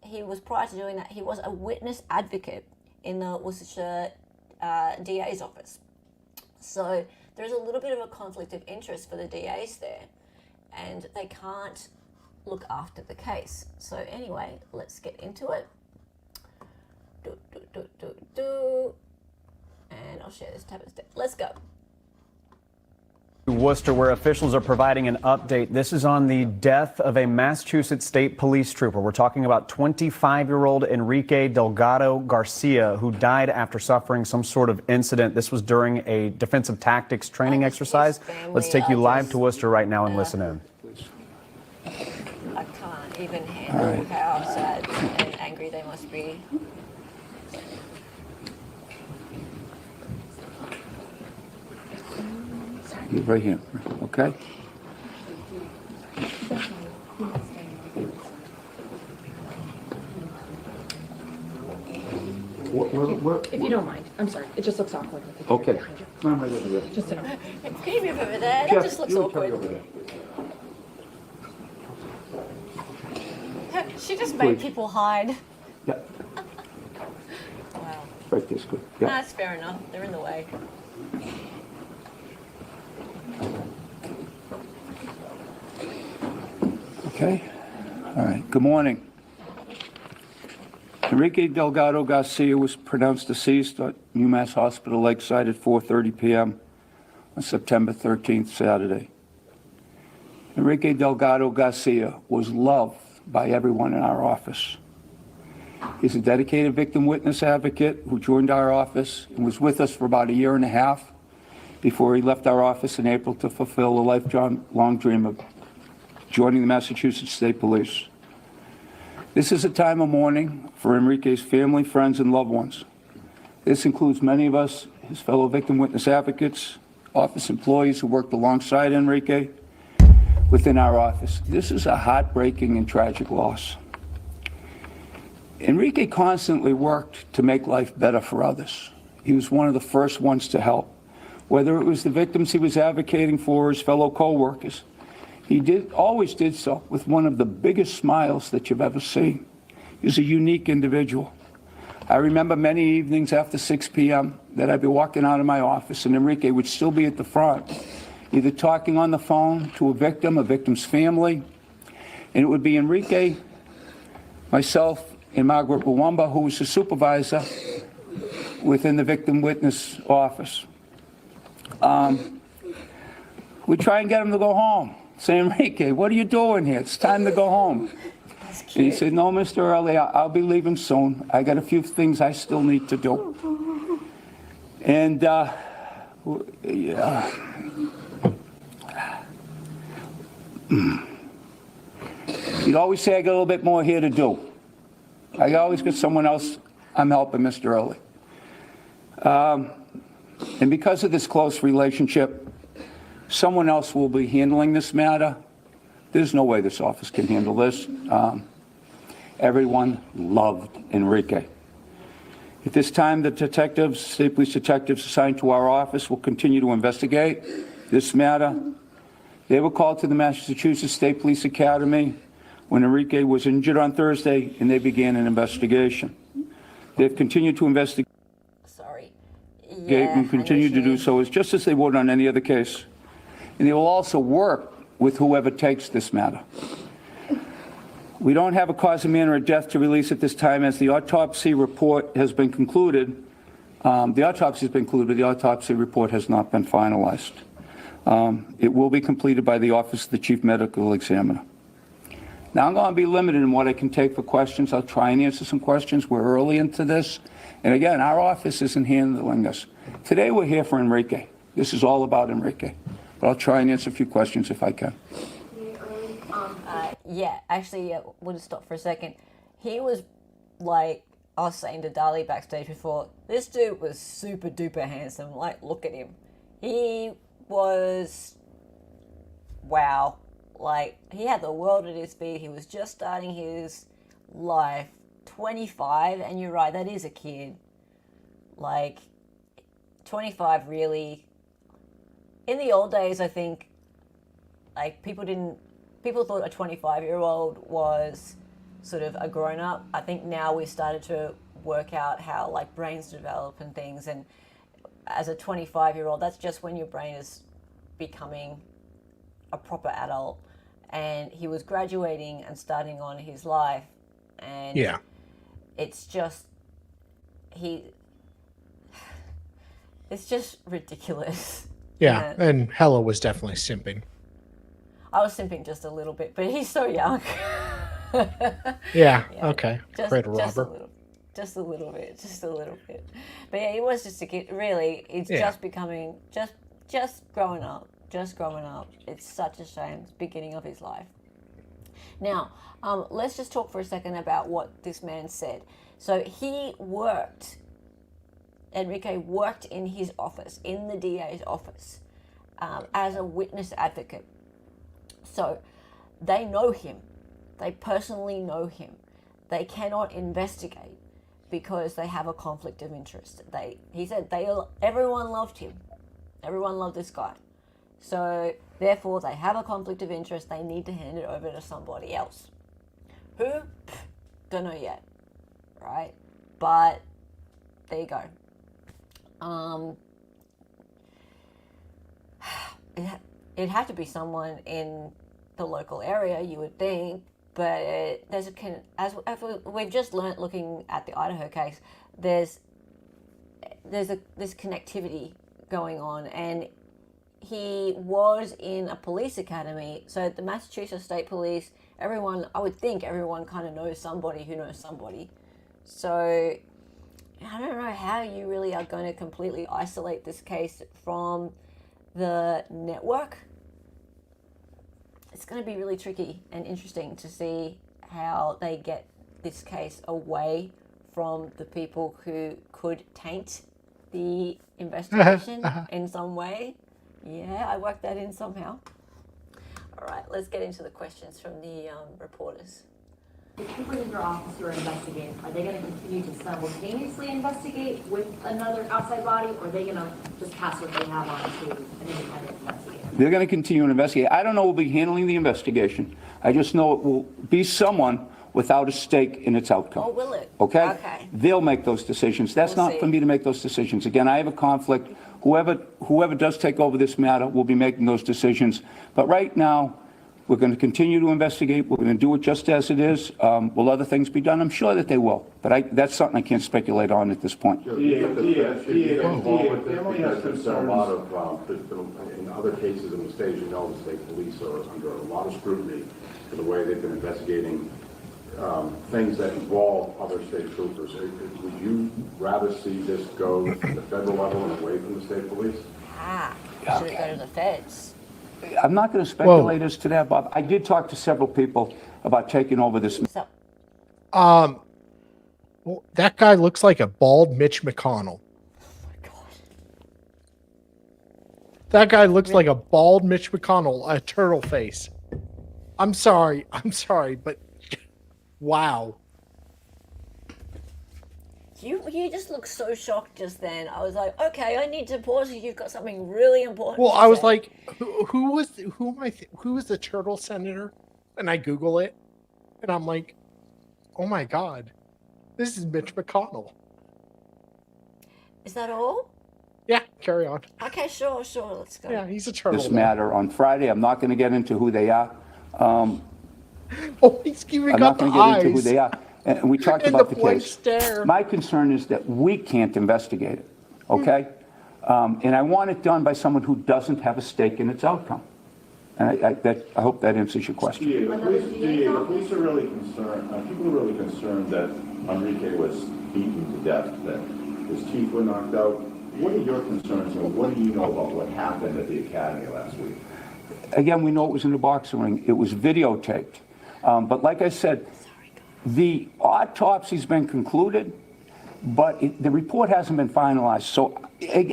he was, prior to doing that, he was a witness advocate in the Worcester DA's office. So there's a little bit of a conflict of interest for the DAs there, and they can't look after the case. So anyway, let's get into it. And I'll share this tab instead. Let's go. Worcester, where officials are providing an update. This is on the death of a Massachusetts State Police trooper. We're talking about 25-year-old Enrique Delgado-Garcia, who died after suffering some sort of incident. This was during a defensive tactics training exercise. Let's take you live to Worcester right now and listen in. I can't even handle how sad and angry they must be. You're right here, okay? If you don't mind, I'm sorry. It just looks awkward. Okay. I'm right over there. Just Can you move over there? Jeff, That just looks you awkward. over there. She just made Please. people hide. Yeah. Wow. Right this good. Yeah. That's fair enough. They're in the way. Okay. All right. Good morning. Enrique Delgado-Garcia was pronounced deceased at UMass Hospital Lakeside at 4:30 p.m. on September 13th, Saturday. Enrique Delgado-Garcia was loved by everyone in our office. He's a dedicated victim witness advocate who joined our office and was with us for about a year and a half before he left our office in April to fulfill a lifelong dream of joining the Massachusetts State Police. This is a time of mourning for Enrique's family, friends, and loved ones. This includes many of us, his fellow victim witness advocates, office employees who worked alongside Enrique within our office. This is a heartbreaking and tragic loss. Enrique constantly worked to make life better for others. He was one of the first ones to help. Whether it was the victims he was advocating for or his fellow co-workers, he always did so with one of the biggest smiles that you've ever seen. He was a unique individual. I remember many evenings after 6 p.m. that I'd be walking out of my office and Enrique would still be at the front, either talking on the phone to a victim's family, and it would be Enrique, myself, and Margaret Bawamba, who was the supervisor within the victim witness office. We'd try and get him to go home. Say, Enrique, what are you doing here? It's time to go home. And he said, no, Mr. Early, I'll be leaving soon. I got a few things I still need to do. And he'd always say, I got a little bit more here to do. I always got someone else I'm helping, Mr. Early. And because of this close relationship, someone else will be handling this matter. There's no way this office can handle this. Everyone loved Enrique. At this time, the detectives, state police detectives assigned to our office will continue to investigate this matter. They were called to the Massachusetts State Police Academy when Enrique was injured on Thursday, and they began an investigation. They've continued to investigate and continue to do so just as they would on any other case. And they will also work with whoever takes this matter. We don't have a cause of manner of death to release at this time as the autopsy report has been concluded. The autopsy has been concluded, the autopsy report has not been finalized. It will be completed by the Office of the Chief Medical Examiner. Now I'm going to be limited in what I can take for questions. I'll try and answer some questions. We're early into this. And again, our office isn't handling this. Today we're here for Enrique. This is all about Enrique. But I'll try and answer a few questions if I can. We'll just stop for a second. He was like, I was saying to Dali backstage before, this dude was super duper handsome. Like, look at him. He was, wow. Like, he had the world at his feet. He was just starting his life. 25, and you're right, that is a kid. Like, 25 really, in the old days, I think, like, people thought a 25-year-old was sort of a grown-up. I think now we've started to work out how, like, brains develop and things, and as a 25-year-old, that's just when your brain is becoming a proper adult. And he was graduating and starting on his life, and it's just it's just ridiculous. Yeah, and Hella was definitely simping. I was simping just a little bit, but he's so young. Okay. Great, Robert. Just a little bit. But yeah, he was just a kid. Really, it's just becoming, just growing up. It's such a shame. It's the beginning of his life. Now, let's just talk for a second about what this man said. So Enrique worked in his office, in the DA's office, as a witness advocate. So they know him. They personally know him. They cannot investigate because they have a conflict of interest. He said everyone loved him. Everyone loved this guy. So therefore, they have a conflict of interest. They need to hand it over to somebody else. Who? Don't know yet, right? But there you go. It had to be someone in the local area, you would think. But as we've just learnt looking at the Idaho case, there's this connectivity going on, and he was in a police academy. So the Massachusetts State Police, I would think everyone kind of knows somebody who knows somebody. So I don't know how you really are going to completely isolate this case from the network. It's going to be really tricky and interesting to see how they get this case away from the people who could taint the investigation in some way. Yeah, I worked that in somehow. All right, let's get into the questions from the reporters. The people in your office who are investigating, are they going to continue to simultaneously investigate with another outside body, or are they going to just pass what they have on to an independent investigator? They're going to continue to investigate. I don't know who will be handling the investigation. I just know it will be someone without a stake in its outcome. Oh, will it? Okay? Okay. They'll make those decisions. That's We'll not see. for me to make those decisions. Again, I have a conflict. Whoever does take over this matter will be making those decisions. But right now, we're going to continue to investigate. We're going to do it just as it is. Will other things be done? I'm sure that they will. But that's something I can't speculate on at this point. Family has concerns. A lot of, in other cases in the state, as you know, the state police are under a lot of scrutiny for the way they've been investigating things that involve other state troopers. Would you rather see this go to the federal level and away from the state police? Should it go to the feds? I'm not going to speculate as to that, Bob. I did talk to several people about taking over this. Well, that guy looks like a bald Mitch McConnell. That guy looks like a bald Mitch McConnell, a turtle face. I'm sorry, but wow. You just looked so shocked just then. I was like, okay, I need to pause. You've got something really important. Well, to I was say. like, who was the turtle senator? And I Google it, and I'm like, oh my God, this is Mitch McConnell. Is that all? Yeah, carry on. Okay, sure, let's go. Yeah, he's a turtle. This matter on Friday. I'm not going to get into who they are. Oh, he's giving I'm up not going the to get into who eyes. they are. And we talked And about the the blank case. stare. My concern is that we can't investigate it, okay? And I want it done by someone who doesn't have a stake in its outcome. And I hope that answers your question. The police are really concerned, people are really concerned that Enrique was beaten to death, that his teeth were knocked out. What are your concerns, and what do you know about what happened at the academy last week? Again, we know it was in the boxing ring. It was videotaped. But like I said, the autopsy's been concluded, but the report hasn't been finalized. So,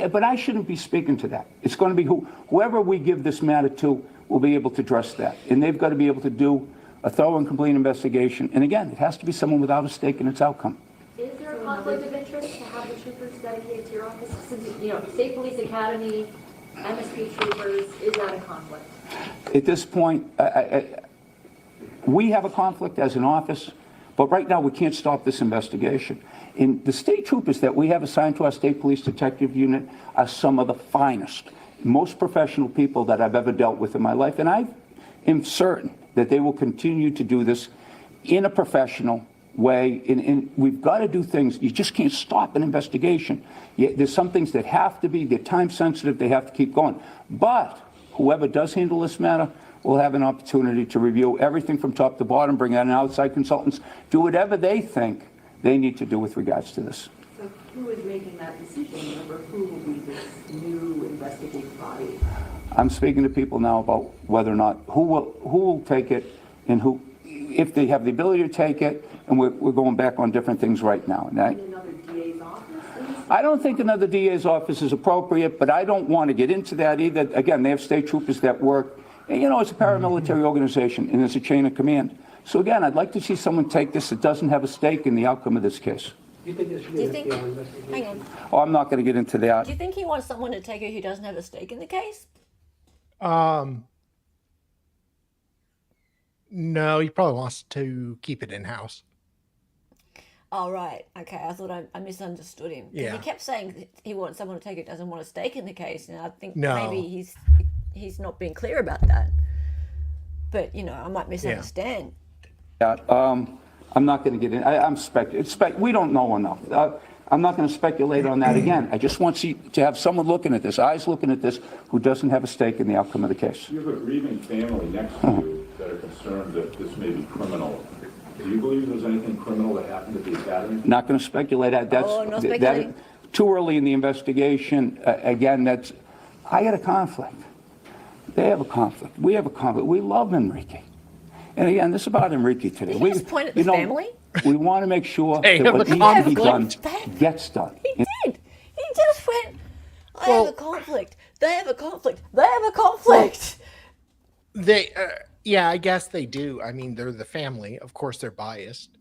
but I shouldn't be speaking to that. It's going to be whoever we give this matter to will be able to address that. And they've got to be able to do a thorough and complete investigation. And again, it has to be someone without a stake in its outcome. Is there a conflict of interest to have the troopers dedicated to your office? Since, State Police Academy, MSP troopers, is that a conflict? At this point, we have a conflict as an office, but right now we can't stop this investigation. And the state troopers that we have assigned to our state police detective unit are some of the finest, most professional people that I've ever dealt with in my life. And I am certain that they will continue to do this in a professional way. And we've got to do things. You just can't stop an investigation. There's some things that have to be, they're time sensitive, they have to keep going. But whoever does handle this matter will have an opportunity to review everything from top to bottom, bring in outside consultants, do whatever they think they need to do with regards to this. So who is making that decision over who will be this new investigative body? I'm speaking to people now about whether or not who will take it and who, if they have the ability to take it, and we're going back on different things right now. And Another DA's office? I don't think another DA's office is appropriate, but I don't want to get into that either. Again, they have state troopers that work, and it's a paramilitary organization, and there's a chain of command. So again, I'd like to see someone take this that doesn't have a stake in the outcome of this case. Do you think, hang on, Oh, I'm not going to get into that. do you think he wants someone to take it who doesn't have a stake in the case? No, he probably wants to keep it in-house. Oh, right. Okay, I thought I misunderstood him. 'Cause Yeah. he kept saying he wants someone to take it who doesn't want a stake in the case, and I think No. maybe he's not being clear about that. But, I might misunderstand. I'm not going to get in. I'm speculating. We don't know enough. I'm not going to speculate on that again. I just want to have someone looking at this, eyes looking at this, who doesn't have a stake in the outcome of the case. You have a grieving family next to you that are concerned that this may be criminal. Do you believe there's anything criminal that happened at the academy? Not going to speculate. not speculating. Too early in the investigation. Again, I had a conflict. They have a conflict. We have a conflict. We love Enrique. And again, this is about Enrique today. Did he just point at the family? We want to make sure They that have what a needs to be done conflict. gets done. He did. He just went, I have a conflict. They have a conflict. They have a conflict. They, yeah, I guess they do. I mean, they're the family. Of course, they're biased.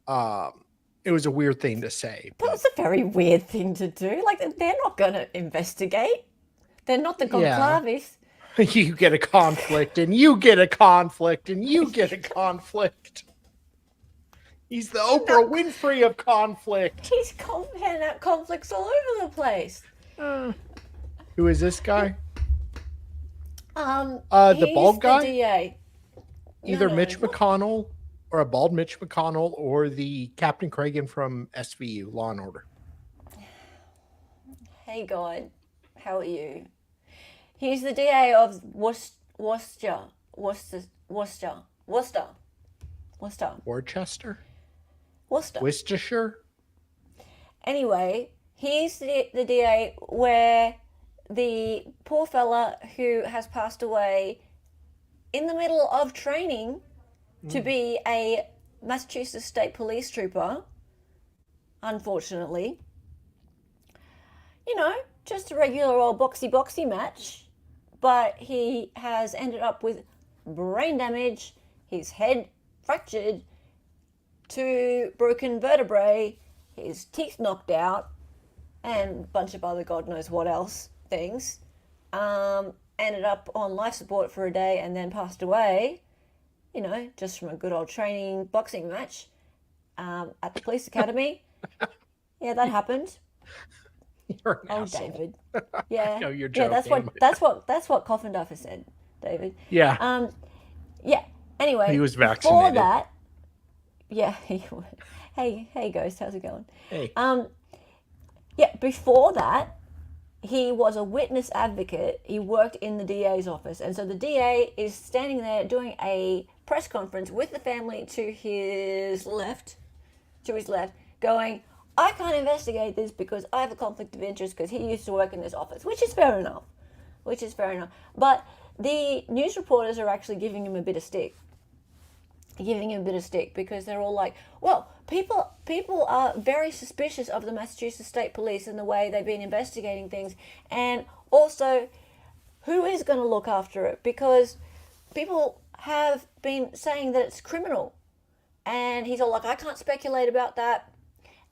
It was a weird thing to say. But it's a very weird thing to do. Like, they're not going to investigate. They're not the conclaves. You get a conflict, and you get a conflict, and you get a conflict. He's the Oprah Winfrey of conflict. He's handing out conflicts all over the place. Who is this guy? The bald guy? The DA. Either Mitch McConnell, or a bald Mitch McConnell, or the Captain Cragen from SVU, Law and Order. Hey, God. How are you? He's the DA of Worcester. Worcestershire? Anyway, he's the DA where the poor fella who has passed away in the middle of training to be a Massachusetts State Police trooper, unfortunately. You know, just a regular old boxy match. But he has ended up with brain damage, his head fractured, 2 broken vertebrae, his teeth knocked out, and a bunch of other God knows what else things. Ended up on life support for a day and then passed away, you know, just from a good old training boxing match at the police academy. Yeah, that happened. You're an asshole. David. Yeah. I know you're joking. Yeah, that's what Coffin Duffer said, David. Yeah. Yeah. Anyway, he was before vaccinated. that, yeah, he was. Hey, Ghost, how's it going? Hey. Yeah, before that, he was a witness advocate. He worked in the DA's office, and so the DA is standing there doing a press conference with the family to his left, going, I can't investigate this because I have a conflict of interest because he used to work in this office, which is fair enough. But the news reporters are actually giving him a bit of stick. Because they're all like, well, people are very suspicious of the Massachusetts State Police and the way they've been investigating things. And also, who is going to look after it? Because people have been saying that it's criminal. And he's all like, I can't speculate about that.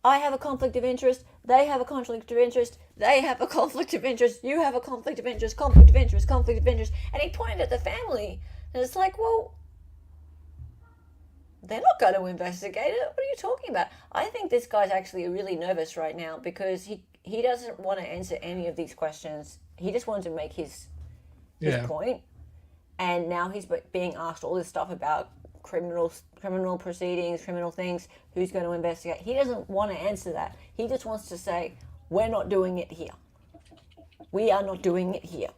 I have a conflict of interest. They have a conflict of interest. They have a conflict of interest. You have a conflict of interest. Conflict of interest. And he pointed at the family. And it's like, well, they're not going to investigate it. What are you talking about? I think this guy's actually really nervous right now because he doesn't want to answer any of these questions. He just wanted to make his point. And now he's being asked all this stuff about criminal proceedings, criminal things, who's going to investigate. He doesn't want to answer that. He just wants to say, we're not doing it here. We are not doing it here.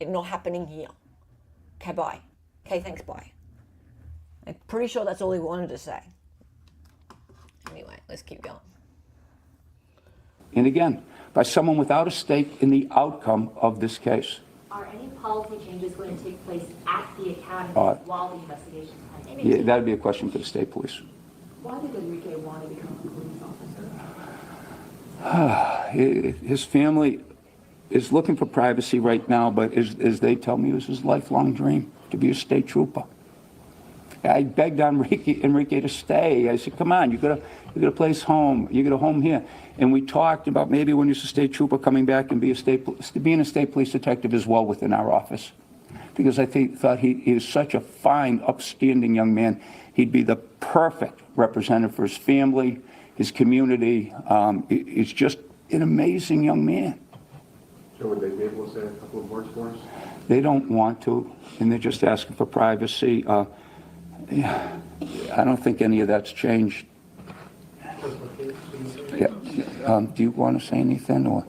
It's not happening here. Okay, bye. Okay, thanks, bye. I'm pretty sure that's all he wanted to say. Anyway, let's keep going. And again, by someone without a stake in the outcome of this case. Are any policy changes going to take place at the academy while the investigation is pending? Yeah, that would be a question for the state police. Why did Enrique want to become a police officer? His family is looking for privacy right now, but as they tell me, it was his lifelong dream to be a state trooper. I begged Enrique to stay. I said, come on, you got a place home. You got a home here. And we talked about maybe when you're a state trooper coming back and being a state police detective as well within our office. Because I thought he is such a fine, upstanding young man. He'd be the perfect representative for his family, his community. He's just an amazing young man. So would they be able to say a couple of words for us? They don't want to, and they're just asking for privacy. Yeah, I don't think any of that's changed. Yeah. Do you want to say anything or?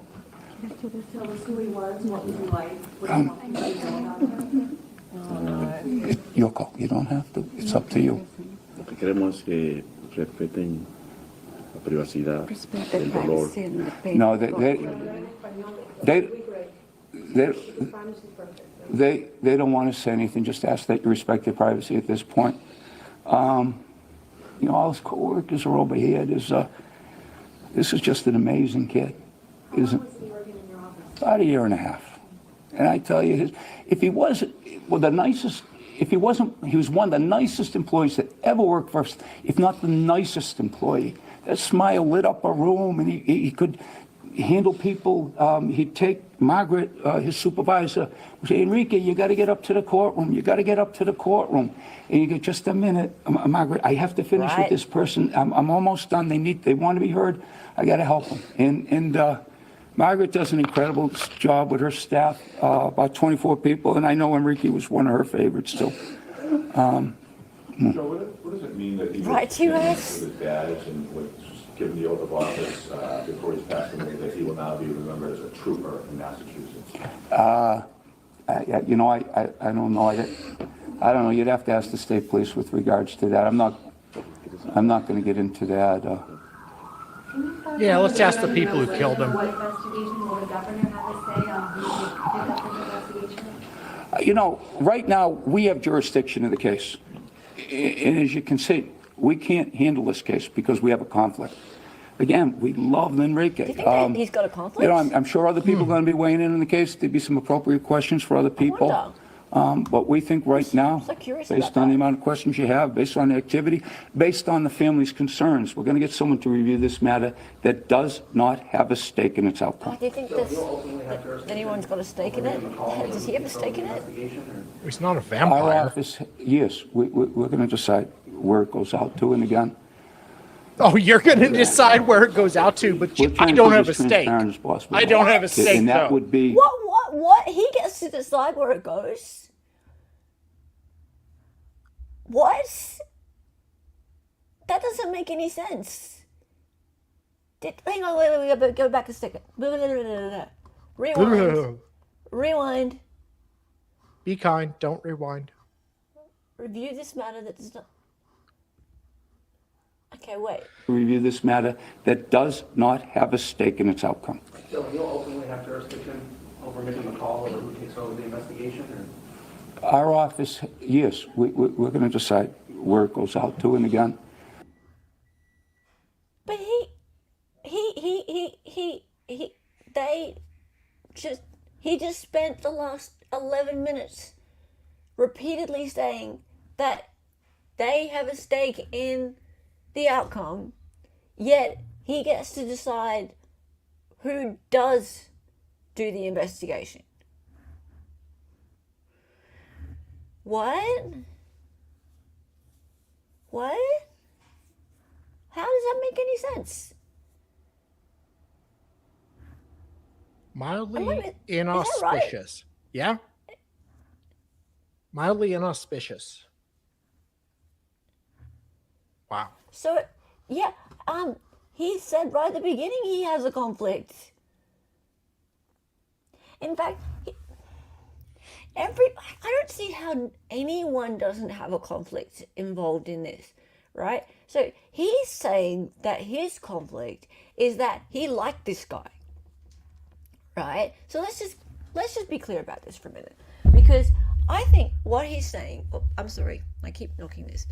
Tell us who he was, what was he like? What do you want anybody to know about him? Your call. You don't have to. It's up to you. Lo que queremos es que respeten la privacidad, el dolor. No, they don't want to say anything. Just ask that you respect their privacy at this point. You know, all his coworkers are over here. This is just an amazing kid. How long was he working in your office? About a year and a half. And I tell you, if he was well, the nicest, if he wasn't, he was one of the nicest employees that ever worked for us, if not the nicest employee. That smile lit up a room, and he could handle people. He'd take Margaret, his supervisor, would say, Enrique, you got to get up to the courtroom. You got to get up to the courtroom. And you go, just a minute, Margaret, I have to finish with this person. I'm almost done. They want to be heard. I got to help them. And Margaret does an incredible job with her staff, about 24 people, and I know Enrique was one of her favorites too. So what does it mean that he was with his badge and was given the oath of office before he's passed away, that he will now be remembered as a trooper in Massachusetts? You know, I don't know. I don't know. You'd have to ask the state police with regards to that. I'm not going to get into that. Yeah, let's ask the people who killed him. What investigation will the governor have to say on who did that investigation? You know, right now we have jurisdiction of the case, and as you can see, we can't handle this case because we have a conflict. Again, we love Enrique. Do you think that he's got a conflict? You know, I'm sure other people are going to be weighing in on the case. There'd be some appropriate questions for other people. But we think right now, based on the amount of questions you have, based on the activity, based on the family's concerns, we're going to get someone to review this matter that does not have a stake in its outcome. Do you think that anyone's got a stake in it? Does he have a stake in it? He's not a vampire. Our office, yes, we're going to decide where it goes out to, and again. Oh, you're going to decide where it goes out to, but I don't have a stake. I don't have a stake, and that would be. What? He gets to decide where it goes? What? That doesn't make any sense. Hang on, wait, go back a second. Rewind. Be kind, don't rewind. Review this matter that does not... Okay, wait. Review this matter that does not have a stake in its outcome. So he'll ultimately have jurisdiction over making the call or who takes over the investigation? Or? Our office, yes, we're going to decide where it goes out to, and again. But he just spent the last 11 minutes repeatedly saying that they have a stake in the outcome, yet he gets to decide who does do the investigation. What? How does that make any sense? Mildly inauspicious. Right? Yeah? Mildly inauspicious. Wow. So, yeah, he said right at the beginning he has a conflict. In fact, I don't see how anyone doesn't have a conflict involved in this, right? So he's saying that his conflict is that he liked this guy, right? So let's just be clear about this for a minute, because I think what he's saying. Oh, I'm sorry, I keep knocking this.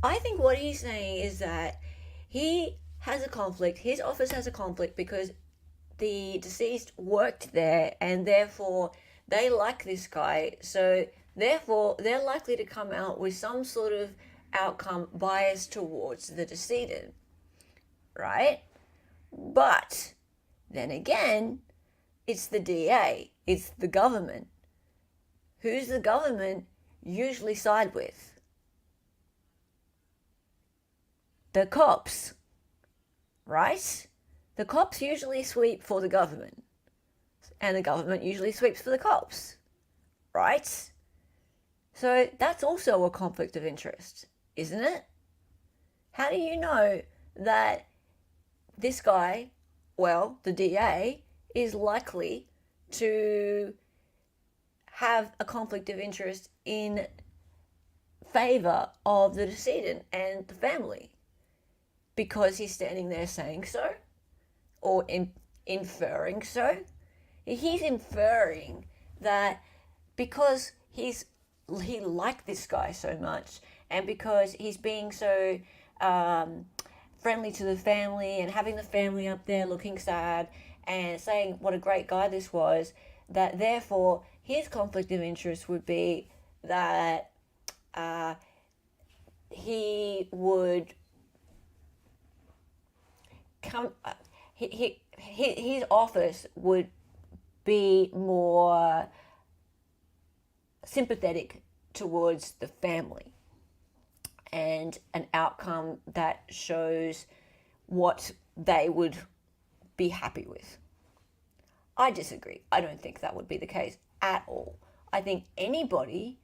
I think what he's saying is that he has a conflict. His office has a conflict because the deceased worked there, and therefore they like this guy, so therefore they're likely to come out with some sort of outcome biased towards the decedent, right? But then again, it's the DA, it's the government. Who's the government usually side with? The cops, right? The cops usually sweep for the government, and the government usually sweeps for the cops, right? So that's also a conflict of interest, isn't it? How do you know that this guy, well, the DA, is likely to have a conflict of interest in favor of the decedent and the family because he's standing there saying so or inferring so. He's inferring that because he liked this guy so much and because he's being so friendly to the family and having the family up there looking sad and saying what a great guy this was, that therefore his conflict of interest would be that he would come, his office would be more sympathetic towards the family and an outcome that shows what they would be happy with. I disagree. I don't think that would be the case at all. I think anybody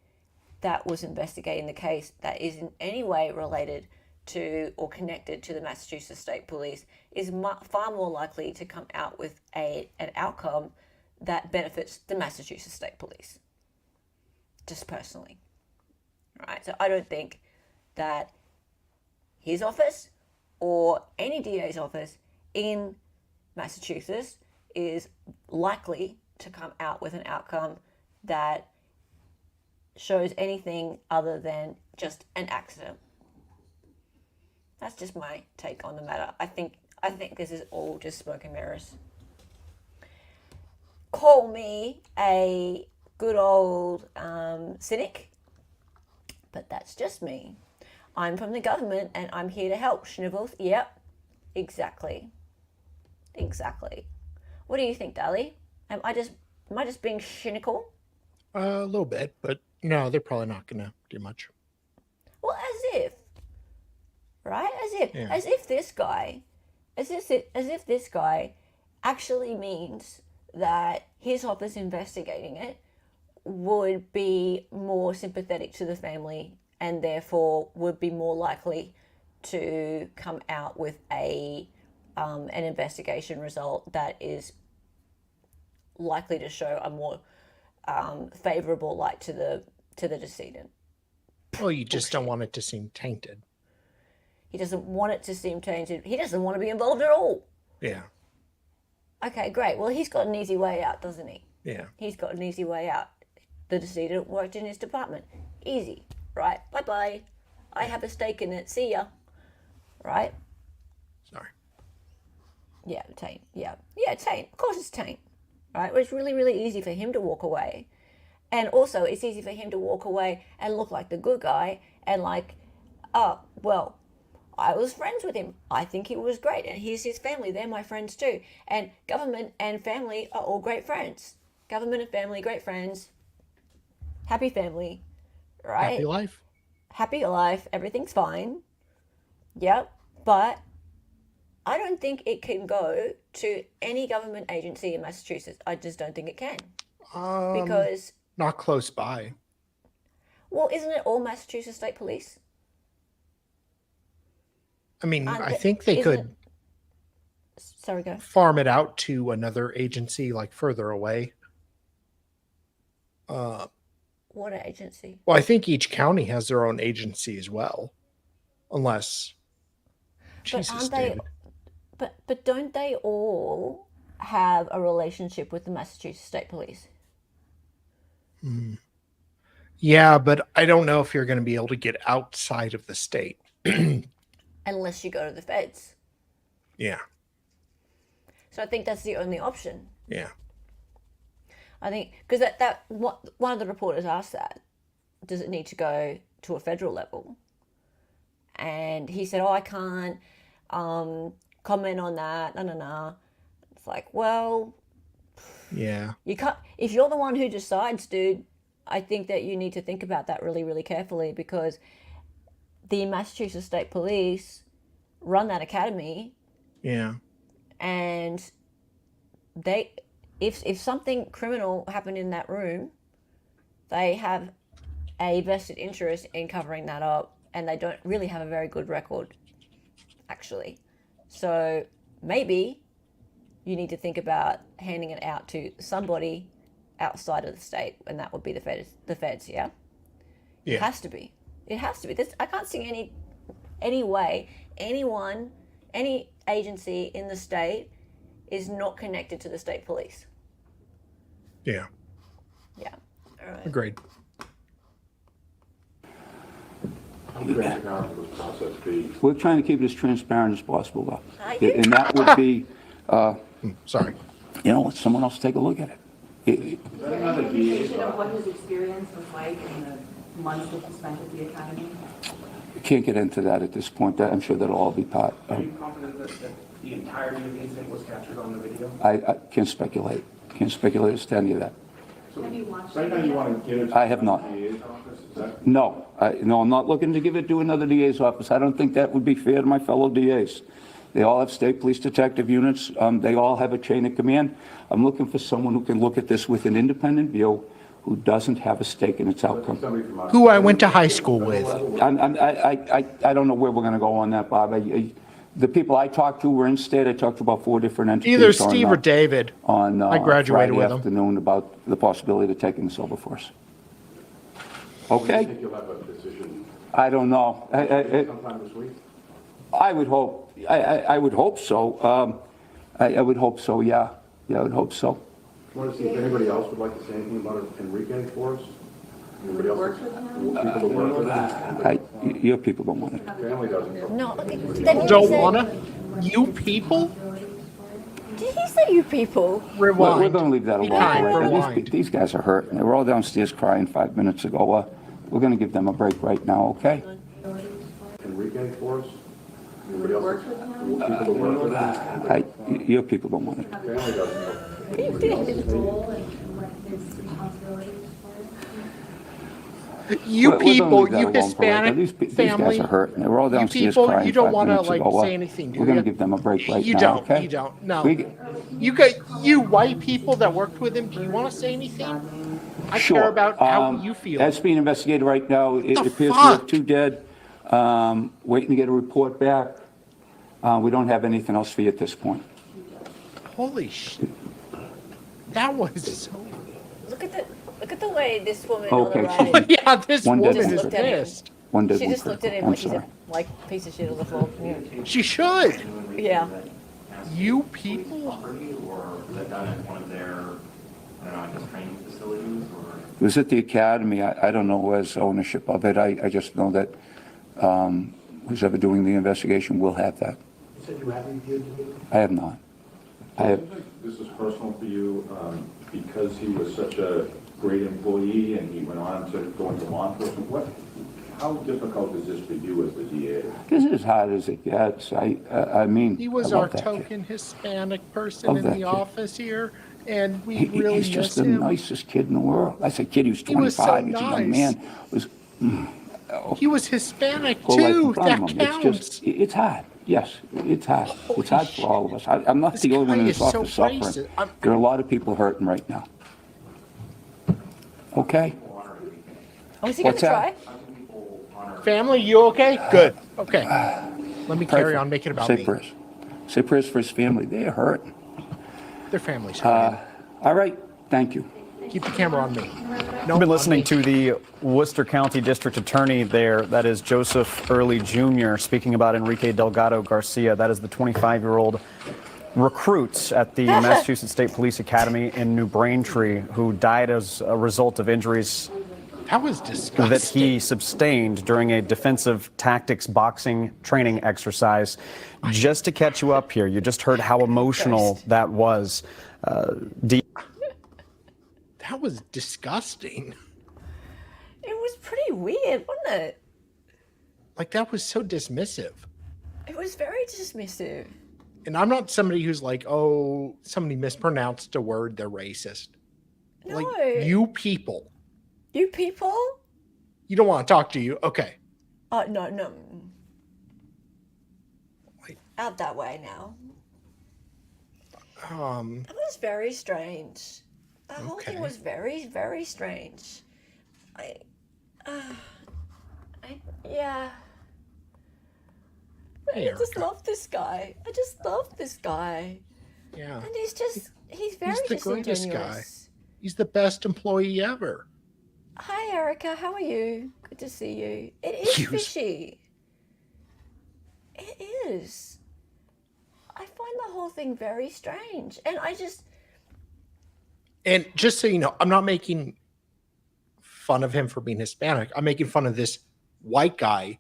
that was investigating the case that is in any way related to or connected to the Massachusetts State Police is far more likely to come out with an outcome that benefits the Massachusetts State Police. Just personally. Right? So I don't think that his office or any DA's office in Massachusetts is likely to come out with an outcome that shows anything other than just an accident. That's just my take on the matter. I think this is all just smoke and mirrors. Call me a good old cynic, but that's just me. I'm from the government and I'm here to help. Schnibbles. Yep, exactly. What do you think, Dali? Am I just being cynical? A little bit, but no, they're probably not going to do much. Well, as if, right? As if this guy actually means that his office investigating it would be more sympathetic to the family and therefore would be more likely to come out with an investigation result that is likely to show a more favorable light to the decedent. Well, you just don't want it to seem tainted. He doesn't want it to seem tainted. He doesn't want to be involved at all. Yeah. Okay, great. Well, he's got an easy way out, doesn't he? Yeah. He's got an easy way out. The decedent worked in his department. Easy, right? Bye-bye. I have a stake in it. See ya. Right? Sorry. Yeah, taint. Yeah, taint. Of course it's taint. Right? Well, it's really, really easy for him to walk away. And also, it's easy for him to walk away and look like the good guy and like, oh, well, I was friends with him. I think he was great. And here's his family. They're my friends too. And government and family are all great friends. Government and family, great friends. Happy family. Right? Happy life. Happy life. Everything's fine. Yep. But I don't think it can go to any government agency in Massachusetts. I just don't think it can. Because... Not close by. Well, isn't it all Massachusetts State Police? I mean, I think they could Sorry, go. farm it out to another agency like further away. What agency? Well, I think each county has their own agency as well. Unless Jesus, David. But don't they all have a relationship with the Massachusetts State Police? Yeah, but I don't know if you're going to be able to get outside of the state. Unless you go to the feds. Yeah. So I think that's the only option. Yeah. I think, because one of the reporters asked that, does it need to go to a federal level? And he said, I can't comment on that. No. It's like, well... Yeah. You can't, if you're the one who decides, dude, I think that you need to think about that really, really carefully, because the Massachusetts State Police run that academy. Yeah. And they, if something criminal happened in that room, they have a vested interest in covering that up, and they don't really have a very good record, actually. So maybe you need to think about handing it out to somebody outside of the state, and that would be the feds, yeah? Yeah. It has to be. It has to be. I can't see any way any agency in the state is not connected to the state police. Yeah. Yeah. All right. Agreed. How transparent will this process be? We're trying to keep it as transparent as possible, though. And that would be, sorry, let someone else take a look at it. Is there any indication of what his experience was like in the months that he spent at the academy? I can't get into that at this point. I'm sure that'll all be part Are of. you confident that the entirety of the incident was captured on the video? I can't speculate. Can't speculate as to any of that. Have you watched Right now you want to give it I have not. to the DA's office? Is that No, I'm not looking to give it to another DA's office. I don't think that would be fair to my fellow DAs. They all have state police detective units. They all have a chain of command. I'm looking for someone who can look at this with an independent view, who doesn't have a stake in its outcome. Who I went to high school with. I don't know where we're going to go on that, Bob. The people I talked to were in state. I talked to about 4 different entities. Either Steve or David. On I graduated Friday with them. afternoon about the possibility of taking this over for us. Okay? I think you'll have a decision I don't know. sometime this week? I would hope. I would hope so. I would hope so. Yeah. I would hope so. Want to see if anybody else would like to say anything about Enrique for us? Anybody else? People who work with him? Your people don't want it. Family doesn't. No. Don't wanna? You people? Did he say you people? Rewind. We're going to leave that alone. Behind, right now. rewind. These guys are hurting. They were all downstairs crying 5 minutes ago. We're going to give them a break right now, okay? Enrique for us? Anybody else? People who work with him? Your people don't want it. Family doesn't. You We're gonna people, leave that you alone for right now. Hispanic These family. guys are hurting. They were all You downstairs people, crying you don't 5 want to minutes like ago. say anything, do We're going to you? give them a break right You now, don't. okay? You don't. No. We- You got you white people that worked with him. Do you want to say anything? I Sure. care about how you feel. That's being investigated right now. It The appears we have fuck? 2 dead. Waiting to get a report back. We don't have anything else for you at this point. Holy shit! That was so. Look at the way this woman Okay, on the right. Yeah, this One woman dead is looked at him. pissed. One dead, She one just looked critical. at him I'm like he's sorry. a like piece of shit on the floor. Yeah. She should. Yeah. You people. Or was that done at one of their, I don't know, training facilities or? It was at the academy. I don't know who has ownership of it. I just know that who's ever doing the investigation will have that. You said you haven't reviewed the video? I have not. I have. This is personal for you because he was such a great employee and he went on to go into law enforcement. How difficult is this for you as the DA? This is as hard as it gets. I mean, He was I our love that kid. token Hispanic person Love in that the kid. office here, and we really He's miss just the him. nicest kid in the world. I said, kid, he was He was so 25. He's a young nice. man. Was He was Hispanic go right in too. front of That him. counts. It's just, it's hard. Yes, it's hard. It's hard for all of us. I'm not the only one in guy this is so office suffering. racist. There are a lot of people hurting right now. Okay? Oh, is he going What's to that? try? Family, you okay? Good. Okay. Let me Pray carry for- on. Make it about say me. prayers. Say prayers for his family. They're hurting. Their family's hurting. All right. Thank you. Keep the camera on me. I've been listening to the Worcester County District Attorney there, that is Joseph Early Jr., speaking about Enrique Delgado-Garcia. That is the 25-year-old recruit at the Massachusetts State Police Academy in New Braintree who died as a result of injuries That was disgusting. that he sustained during a defensive tactics boxing training exercise. Just to catch you up here, you just heard how emotional that was. That was disgusting. It was pretty weird, wasn't it? Like, that was so dismissive. It was very dismissive. And I'm not somebody who's like, oh, somebody mispronounced a word, they're racist. No. Like, you people. You people? You don't want to talk to you? Okay. No. Out that way now. It was very strange. The whole thing was very, very strange. Yeah. Hey, I just love this guy. I just love this guy. Yeah. And he's very He's the greatest guy. disingenuous. He's the best employee ever. Hi, Erica. How are you? Good to see you. It is fishy. It is. I find the whole thing very strange. And And just so you know, I'm not making fun of him for being Hispanic. I'm making fun of this white guy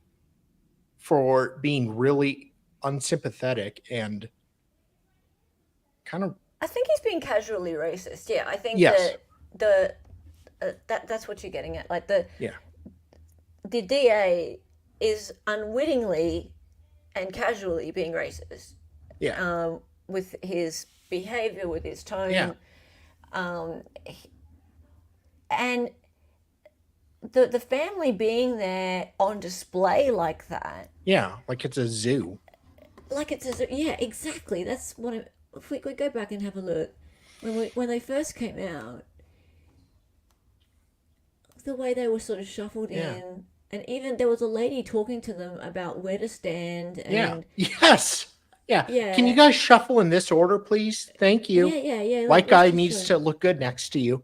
for being really unsympathetic and kind of. I think he's being casually racist. Yeah, I think Yes. that's what you're getting at. Like Yeah. the DA is unwittingly and casually being racist. Yeah. With his behavior, with his tone. Yeah. And the family being there on display like that. Yeah, like it's a zoo. Like yeah, exactly. That's what if we go back and have a look, when they first came out, the way they were sort of shuffled in, and even there was a lady talking to them about where to stand. And Yes. Yeah. Yeah. Can you guys shuffle in this order, please? Thank you. Yeah. White let's guy just needs show. to look good next to you.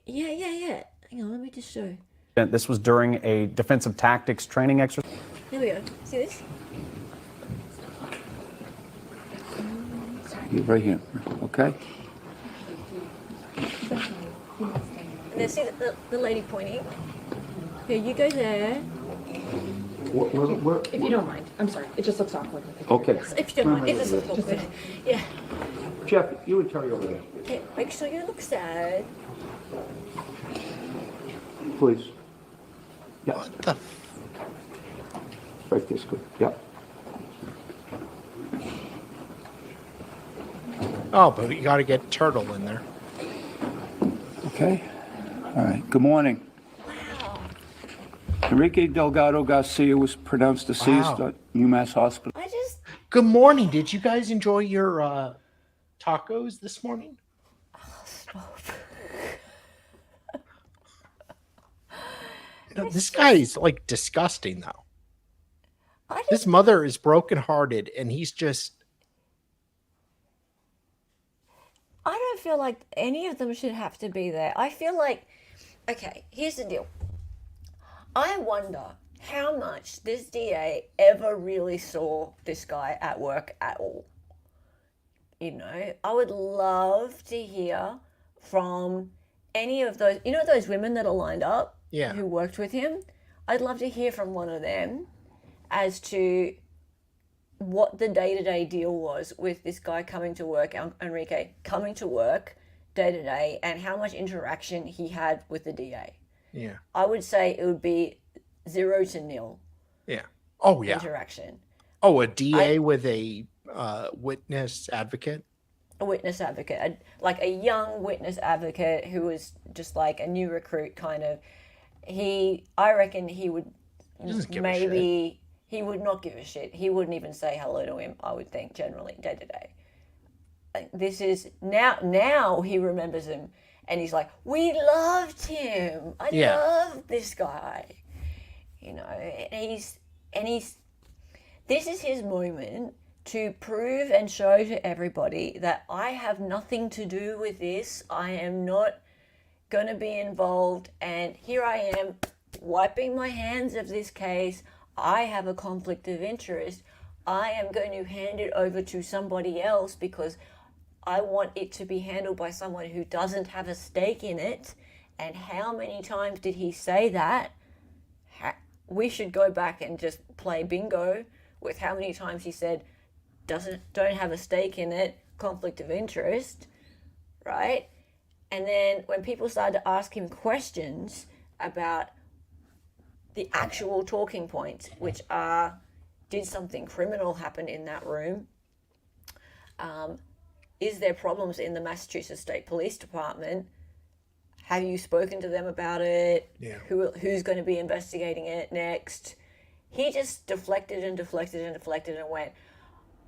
Yeah. Hang on, let me just show. This was during a defensive tactics training exercise. There we go. See this? You're right here, okay? And then see the lady pointing. Here, you go there. If you don't mind, I'm sorry, it just looks awkward. Okay. If you don't mind, it doesn't look awkward. Yeah. Jeff, you and Terry over there, Okay, make sure you look sad. please. Yeah. Right this good. Yeah. Oh, but you got to get Turtle in there. Okay. All right. Good morning. Enrique Delgado-Garcia was pronounced deceased Wow. at UMass Hospital. Good morning. Did you guys enjoy your tacos this morning? No, this guy is like disgusting, though. His mother is brokenhearted, and he's just. I don't feel like any of them should have to be there. I feel like, okay, here's the deal. I wonder how much this DA ever really saw this guy at work at all. You know, I would love to hear from any of those, those women that are lined up who worked with him. I'd love to hear from one of them as to what the day-to-day deal was with this guy coming to work, Enrique, coming to work day-to-day, and how much interaction he had with the DA. Yeah. I would say it would be 0 to 0. Yeah. Oh, yeah. Interaction. Oh, a DA with a witness advocate? A witness advocate. Like a young witness advocate who was just like a new recruit kind of. I reckon he would maybe... He would not give a shit. He wouldn't even say hello to him, I would think, generally, day to day. This is, now he remembers him, and he's like, we loved him. I love this guy. This is his moment to prove and show to everybody that I have nothing to do with this. I am not going to be involved, and here I am wiping my hands of this case. I have a conflict of interest. I am going to hand it over to somebody else because I want it to be handled by someone who doesn't have a stake in it. And how many times did he say that? We should go back and just play bingo with how many times he said, don't have a stake in it, conflict of interest, right? And then when people started to ask him questions about the actual talking points, which are, did something criminal happen in that room? Is there problems in the Massachusetts State Police Department? Have you spoken to them about it? Yeah. Who's going to be investigating it next? He just deflected and went,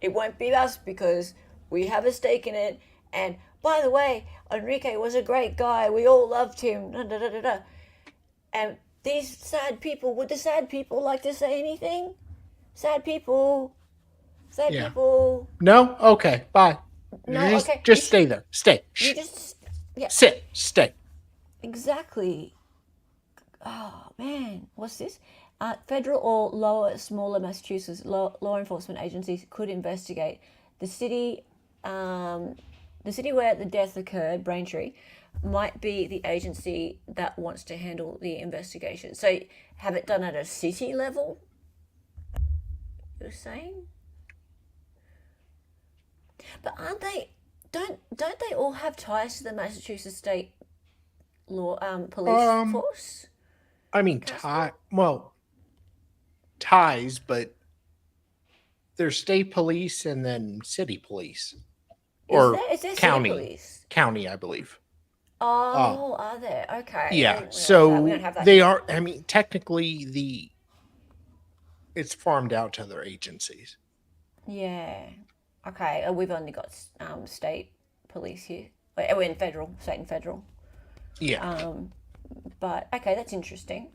it won't be us because we have a stake in it. And by the way, Enrique was a great guy. We all loved him. Da, da, da, da, da. And these sad people, would the sad people like to say anything? Sad people, Say Yeah. people. No? Okay, bye. No, just, okay. Just stay there. Stay. You just. Yeah. Sit. Stay. Exactly. Oh, man. What's this? Federal or lower, smaller Massachusetts law enforcement agencies could investigate the city where the death occurred, Braintree, might be the agency that wants to handle the investigation. So have it done at a city level, you're saying? But aren't they, don't they all have ties to the Massachusetts State law police force? I mean, ties, but there's state police and then city police. Or is there county. City police? County, I believe. Oh, are there? Okay. Yeah, so we don't have that they here. are, I mean, technically it's farmed out to other agencies. Yeah. Okay. We've only got state police here. We're in state and federal. Yeah. But okay, that's interesting.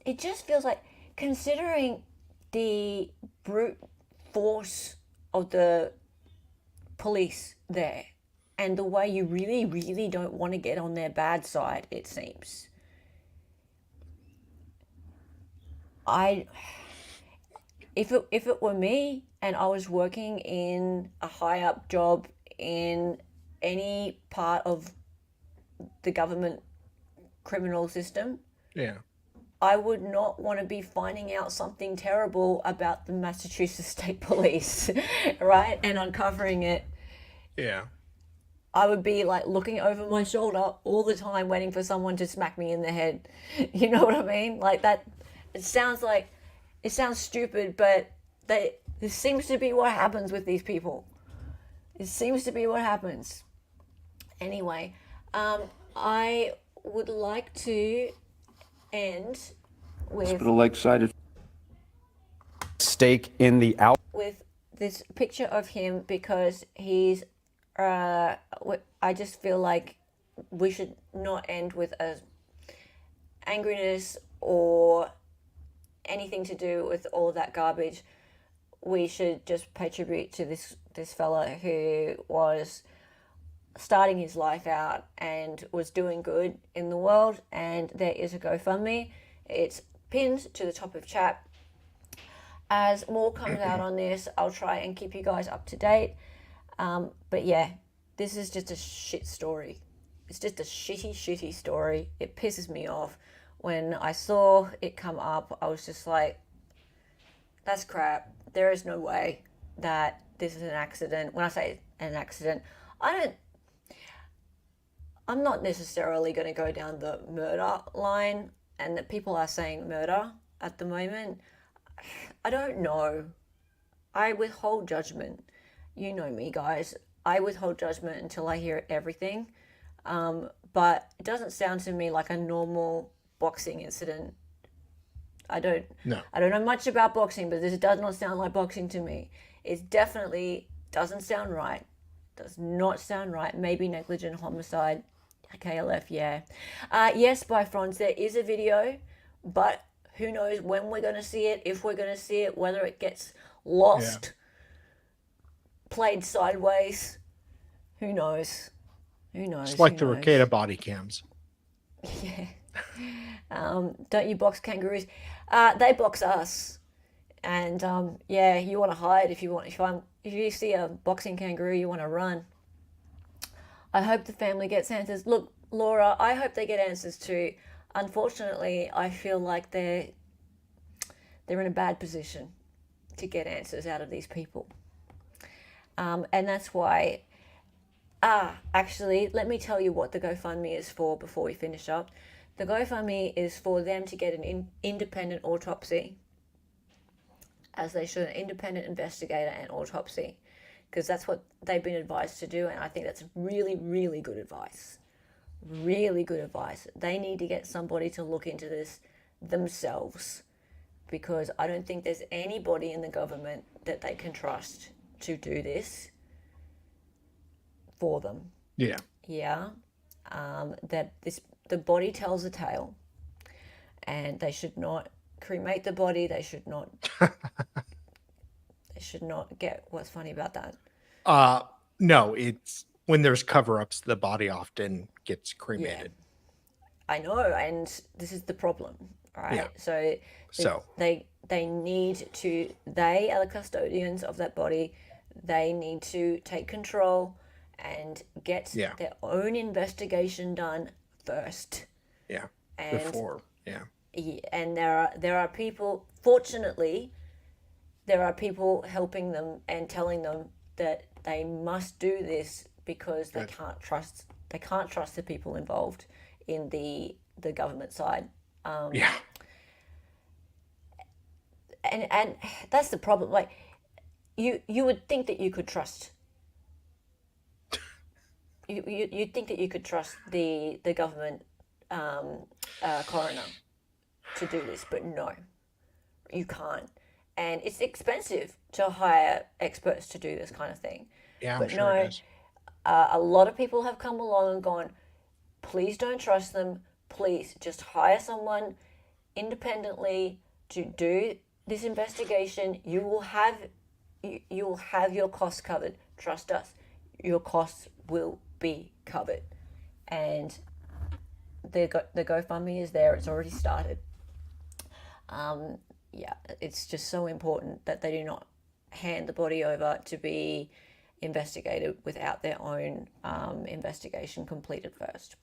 It just feels like, considering the brute force of the police there and the way you really, really don't want to get on their bad side, it seems. If it were me and I was working in a high up job in any part of the government criminal system, Yeah. I would not want to be finding out something terrible about the Massachusetts State Police, right? And uncovering it. Yeah. I would be like looking over my shoulder all the time, waiting for someone to smack me in the head. You know what I mean? Like that. It sounds stupid, but this seems to be what happens with these people. It seems to be what happens. Anyway, I would like to end with Lakeside Stake in the out. with this picture of him, because he's I just feel like we should not end with a angriness or anything to do with all that garbage. We should just pay tribute to this fella who was starting his life out and was doing good in the world, and there is a GoFundMe. It's pinned to the top of chat. As more comes out on this, I'll try and keep you guys up to date. But yeah, this is just a shit story. It's just a shitty story. It pisses me off. When I saw it come up, I was just like, that's crap. There is no way that this is an accident. When I say an accident, I'm not necessarily going to go down the murder line, and that people are saying murder at the moment. I don't know. I withhold judgment. You know me, guys. I withhold judgment until I hear everything. But it doesn't sound to me like a normal boxing incident. I don't know much about boxing, but this does not sound like boxing to me. It definitely doesn't sound right. Does not sound right. Maybe negligent homicide. KLF, yeah. Yes, by Franz, there is a video, but who knows when we're going to see it, if we're going to see it, whether it gets lost, played sideways. Who knows? It's like the Ricada body cams. Yeah. Don't you box kangaroos? They box us. And yeah, you want to hide if you want. If you see a boxing kangaroo, you want to run. I hope the family gets answers. Look, Laura, I hope they get answers too. Unfortunately, I feel like they're in a bad position to get answers out of these people. And that's why, actually, let me tell you what the GoFundMe is for before we finish up. The GoFundMe is for them to get an independent autopsy, as they should, an independent investigator and autopsy, because that's what they've been advised to do, and I think that's really, really good advice. Really good advice. They need to get somebody to look into this themselves, because I don't think there's anybody in the government that they can trust to do this for them. Yeah. Yeah. The body tells a tale, and they should not cremate the body. They should not should not get what's funny about that. No, it's when there's cover-ups, the body often gets cremated. I know, and this is the problem, right? Yeah. So they need to, they are the custodians of that body. They need to take control and get their own investigation done first. Yeah. And, Before. Yeah. And there are people, fortunately, there are people helping them and telling them that they must do this because they can't trust the people involved in the government side. And that's the problem. Like, you would think that you could trust. You'd think that you could trust the government coroner to do this, but no, you can't. And it's expensive to hire experts to do this kind of thing. Yeah, but I'm sure it is. A lot of people have come along and gone, please don't trust them. Please just hire someone independently to do this investigation. You will have your costs covered. Trust us, your costs will be covered. And the GoFundMe is there. It's already started. It's just so important that they do not hand the body over to be investigated without their own investigation completed first.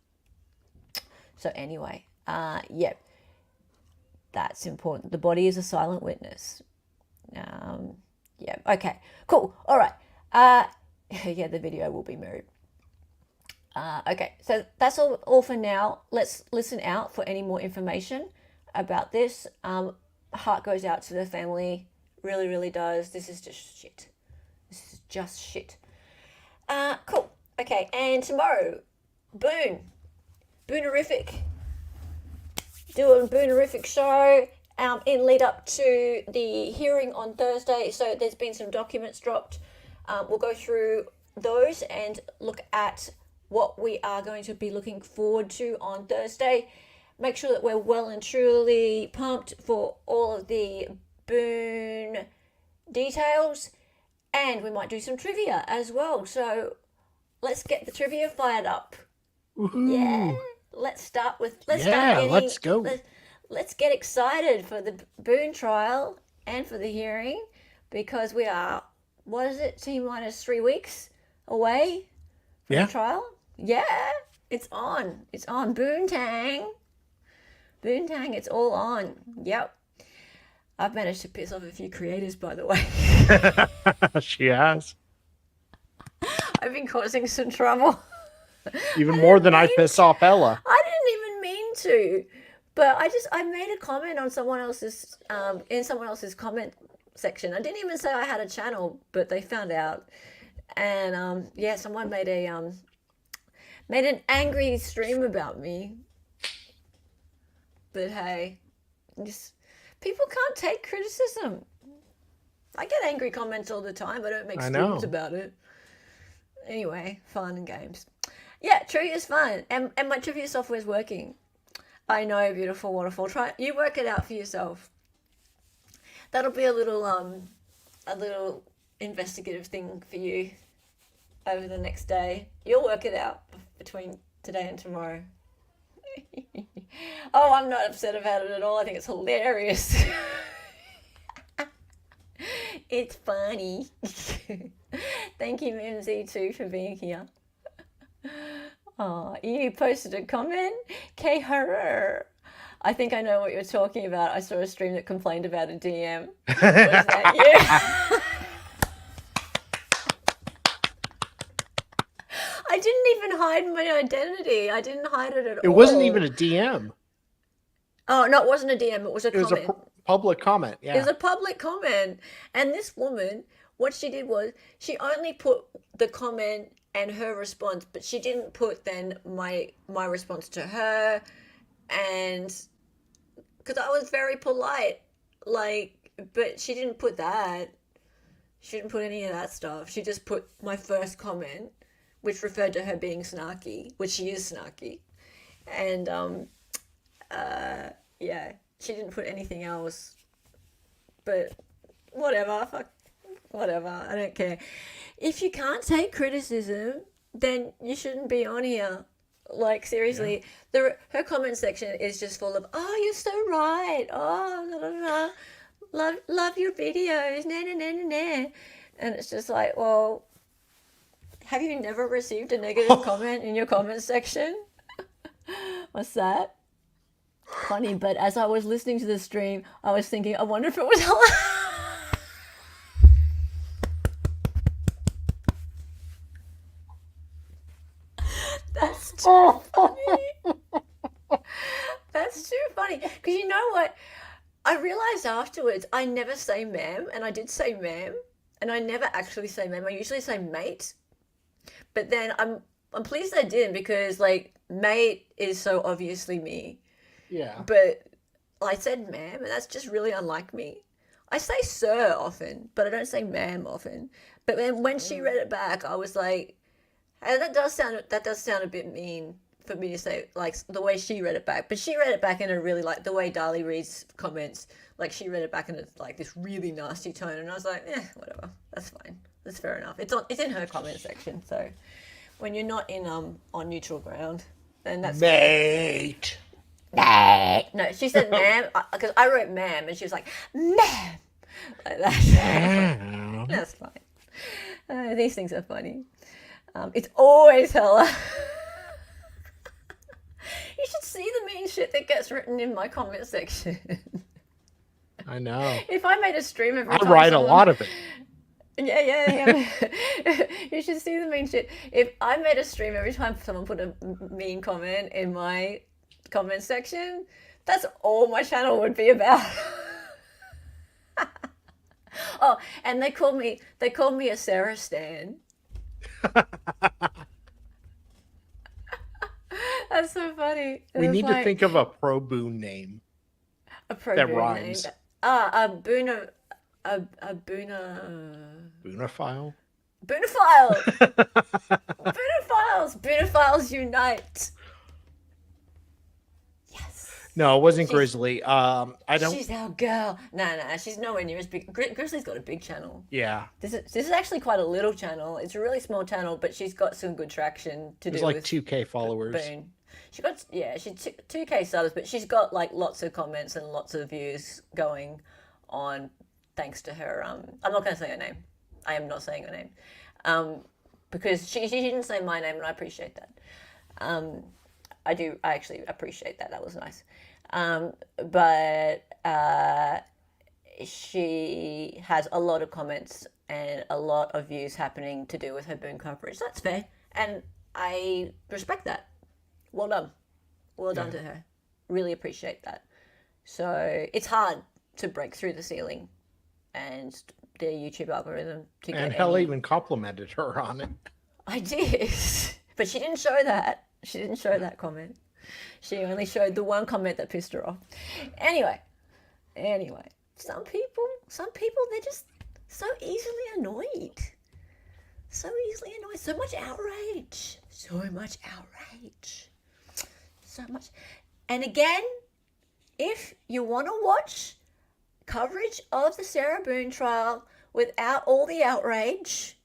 So anyway, that's important. The body is a silent witness. Okay, cool. All right. The video will be moved. Okay, so that's all for now. Let's listen out for any more information about this. Heart goes out to the family. Really, really does. This is just shit. Cool. Okay, and tomorrow, Boonerific. Do a Boonerific show in lead up to the hearing on Thursday. So there's been some documents dropped. We'll go through those and look at what we are going to be looking forward to on Thursday. Make sure that we're well and truly pumped for all of the Boon details. And we might do some trivia as well. So let's get the trivia fired up. Woohoo. Yeah. Let's go. Let's get excited for the Boon trial and for the hearing, because we are, what is it, T-minus 3 weeks away from the trial? Yeah, it's on. It's on. Boontang, it's all on. Yep. I've managed to piss off a few creators, by the way. She has. I've been causing some trouble. Even more than I piss off Ella. I didn't even mean to, but I made a comment on someone else's in someone else's comment section. I didn't even say I had a channel, but they found out, and someone made an angry stream about me. But hey, people can't take criticism. I get angry comments all the time. I don't make streams about it. Anyway, fun and games. Yeah, trivia is fun, and my trivia software is working. I know, beautiful waterfall. Try you work it out for yourself. That'll be a little investigative thing for you over the next day. You'll work it out between today and tomorrow. Oh, I'm not upset about it at all. I think it's hilarious. It's funny. Thank you, MZ2, for being here. Oh, you posted a comment? K-horror. I think I know what you're talking about. I saw a stream that complained about a DM. Was that you? I didn't even hide my identity. I didn't hide it at all. It wasn't even a DM. Oh, no, it wasn't a DM. It was a comment. It was a public comment. Yeah. It was a public comment. And this woman, what she did was she only put the comment and her response, but she didn't put then my response to her. And because I was very polite, but she didn't put that. She didn't put any of that stuff. She just put my first comment, which referred to her being snarky, which she is snarky. And, she didn't put anything else. But whatever, fuck. whatever. I don't care. If you can't take criticism, then you shouldn't be on here. Like, seriously, her comment section is just full of, oh, you're so right. Oh, la, la, la. Love your videos. Nah, nah, nah, nah, nah. And it's just like, well, have you never received a negative comment in your comment section? What's that? Funny, but as I was listening to the stream, I was thinking, I wonder if it was Hella. That's too funny. That's too funny. Because you know what? I realized afterwards I never say ma'am, and I did say ma'am, and I never actually say ma'am. I usually say mate. But then I'm pleased I didn't, because like mate is so obviously me. Yeah. But I said ma'am, and that's just really unlike me. I say sir often, but I don't say ma'am often. But then when she read it back, I was like, and that does sound a bit mean for me to say, like the way she read it back. But she read it back in a really, like the way Dali reads comments, like she read it back in a, like this really nasty tone, and I was like, whatever, that's fine, that's fair enough. It's in her comment section, so when you're not in on neutral ground, then that's mate. No, she said ma'am, because I wrote ma'am, and she was like, ma'am, like that. That's fine. These things are funny. It's always Hella. You should see the mean shit that gets written in my comment section. I know. If I made a stream every time I write a lot of it. Yeah. You should see the mean shit. If I made a stream every time someone put a mean comment in my comment section, that's all my channel would be about. Oh, and they called me a Sarah Stan. That's so funny. We need to think of a pro boon name. A pro that boon rhymes. name. A Boona. Boonophile? Boonophiles unite. No, it wasn't Grizzly. I don't. She's our girl. No, she's nowhere near as big. Grizzly's got a big channel. Yeah. This is actually quite a little channel. It's a really small channel, but she's got some good traction to There's do like with 2K followers. Boone. She's 2K subs, but she's got like lots of comments and lots of views going on thanks to her. I'm not going to say her name. I am not saying her name, because she didn't say my name, and I appreciate that. I actually appreciate that. That was nice. But she has a lot of comments and a lot of views happening to do with her Boone coverage. That's fair, and I respect that. Well done. Well done to her. Really appreciate that. So it's hard to break through the ceiling and their YouTube algorithm to get. And Hella even complimented her on it. I did, but she didn't show that. She didn't show that comment. She only showed the one comment that pissed her off. Anyway, some people, they're just so easily annoyed. So much outrage. And again, if you want to watch coverage of the Sarah Boone trial without all the outrage,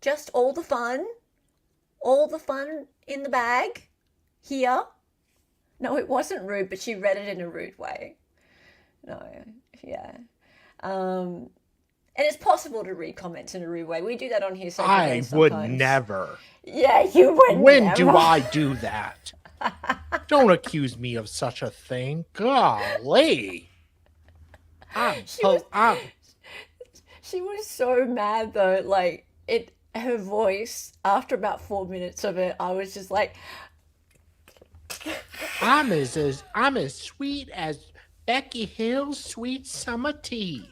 just all the fun in the bag here. No, it wasn't rude, but she read it in a rude way. No, yeah. And it's possible to read comments in a rude way. We do that on here sometimes. I would never. Yeah, you would When never. do I do that? Don't accuse me of such a thing. Golly. She was so mad though, like her voice, after about 4 minutes of it, I was just like, I'm as sweet as Becky Hill's sweet summer tea.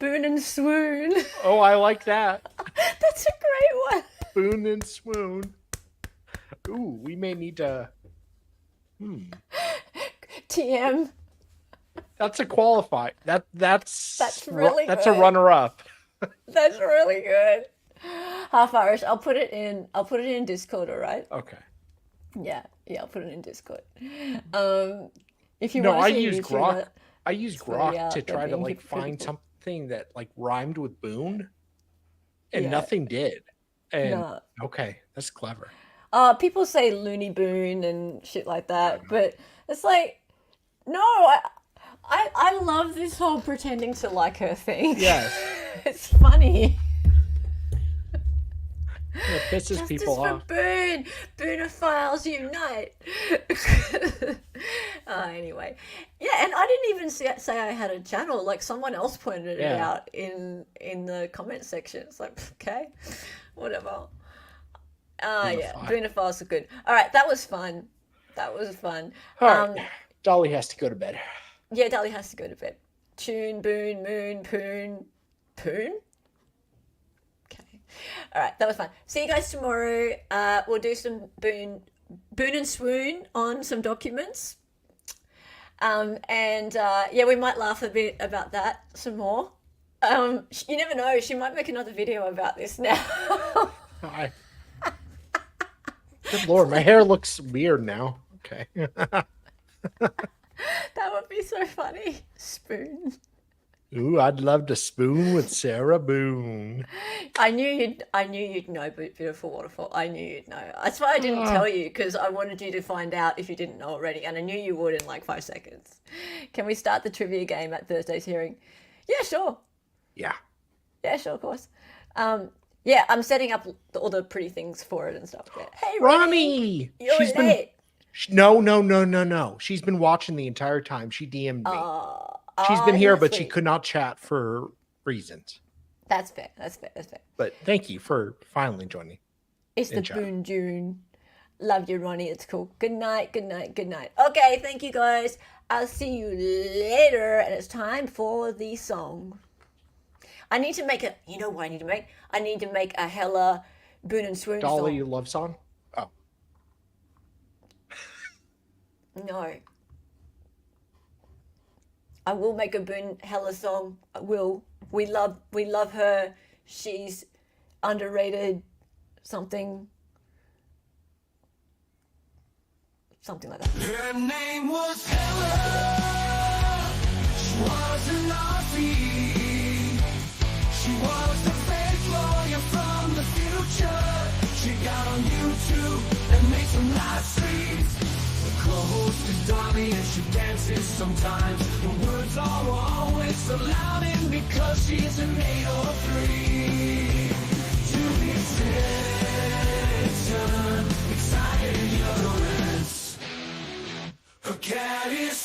Boone and swoon. Oh, I like that. That's a great one. Boone and swoon. Ooh, we may need to. TM. That's a qualify. That's really that's good. a runner-up. That's really good. Half Irish. I'll put it in Discord, all right? Okay. Yeah, I'll put it in Discord. If you want to I see use YouTuber, Grok. I use Grok to try to like find thing that like rhymed with Boone, and Yeah. nothing did. And No. okay, that's clever. People say Looney Boone and shit like that, but it's like, no, I love this whole pretending to like her thing. Yes. It's funny. It pisses people off. Boone! Boonophiles unite! Anyway. Yeah, and I didn't even say I had a channel. Like, someone else pointed it out in the comment section. It's like, okay, whatever. Yeah, Boonophiles are good. All right, that was fun. All right, Dolly has to go to bed. Yeah, Dolly has to go to bed. Tune, Boone, Moon, Poon. Poon? All right, that was fun. See you guys tomorrow. We'll do some Boone and swoon on some documents. Yeah, we might laugh a bit about that some more. You never know. She might make another video about this now. Good Lord, my hair looks weird now. Okay. That would be so funny. Spoon. Ooh, I'd love to spoon with Sarah Boone. I knew you'd know Beautiful Waterfall. I knew you'd know. That's why I didn't tell you, because I wanted you to find out if you didn't know already, and I knew you would in like 5 seconds. Can we start the trivia game at Thursday's hearing? Yeah, sure. Yeah. Yeah, sure, of course. Yeah, I'm setting up all the pretty things for it and stuff. Yeah. Hey, Ronnie! You're late. No. She's been watching the entire time. She DM'd me. She's been here, but she could not chat for reasons. That's fair. But thank you for finally joining. It's the Boone June. Love you, Ronnie. It's cool. Good night. Okay, thank you, guys. I'll see you later. And it's time for the song. I need to make a... You know what I need to make? I need to make a hella Boone and Swoon Dolly song. love song? Oh. No. I will make a Boone hella song. I will. We love her. She's underrated. Something like that. Her name was Hella. She was an Aussie. She was a fake lawyer from the future. She got on YouTube and made some live streams. The co-host is Dolly and she dances sometimes. The words are always so loud and because she's an 803. To the attention, excited utterance. Her cat is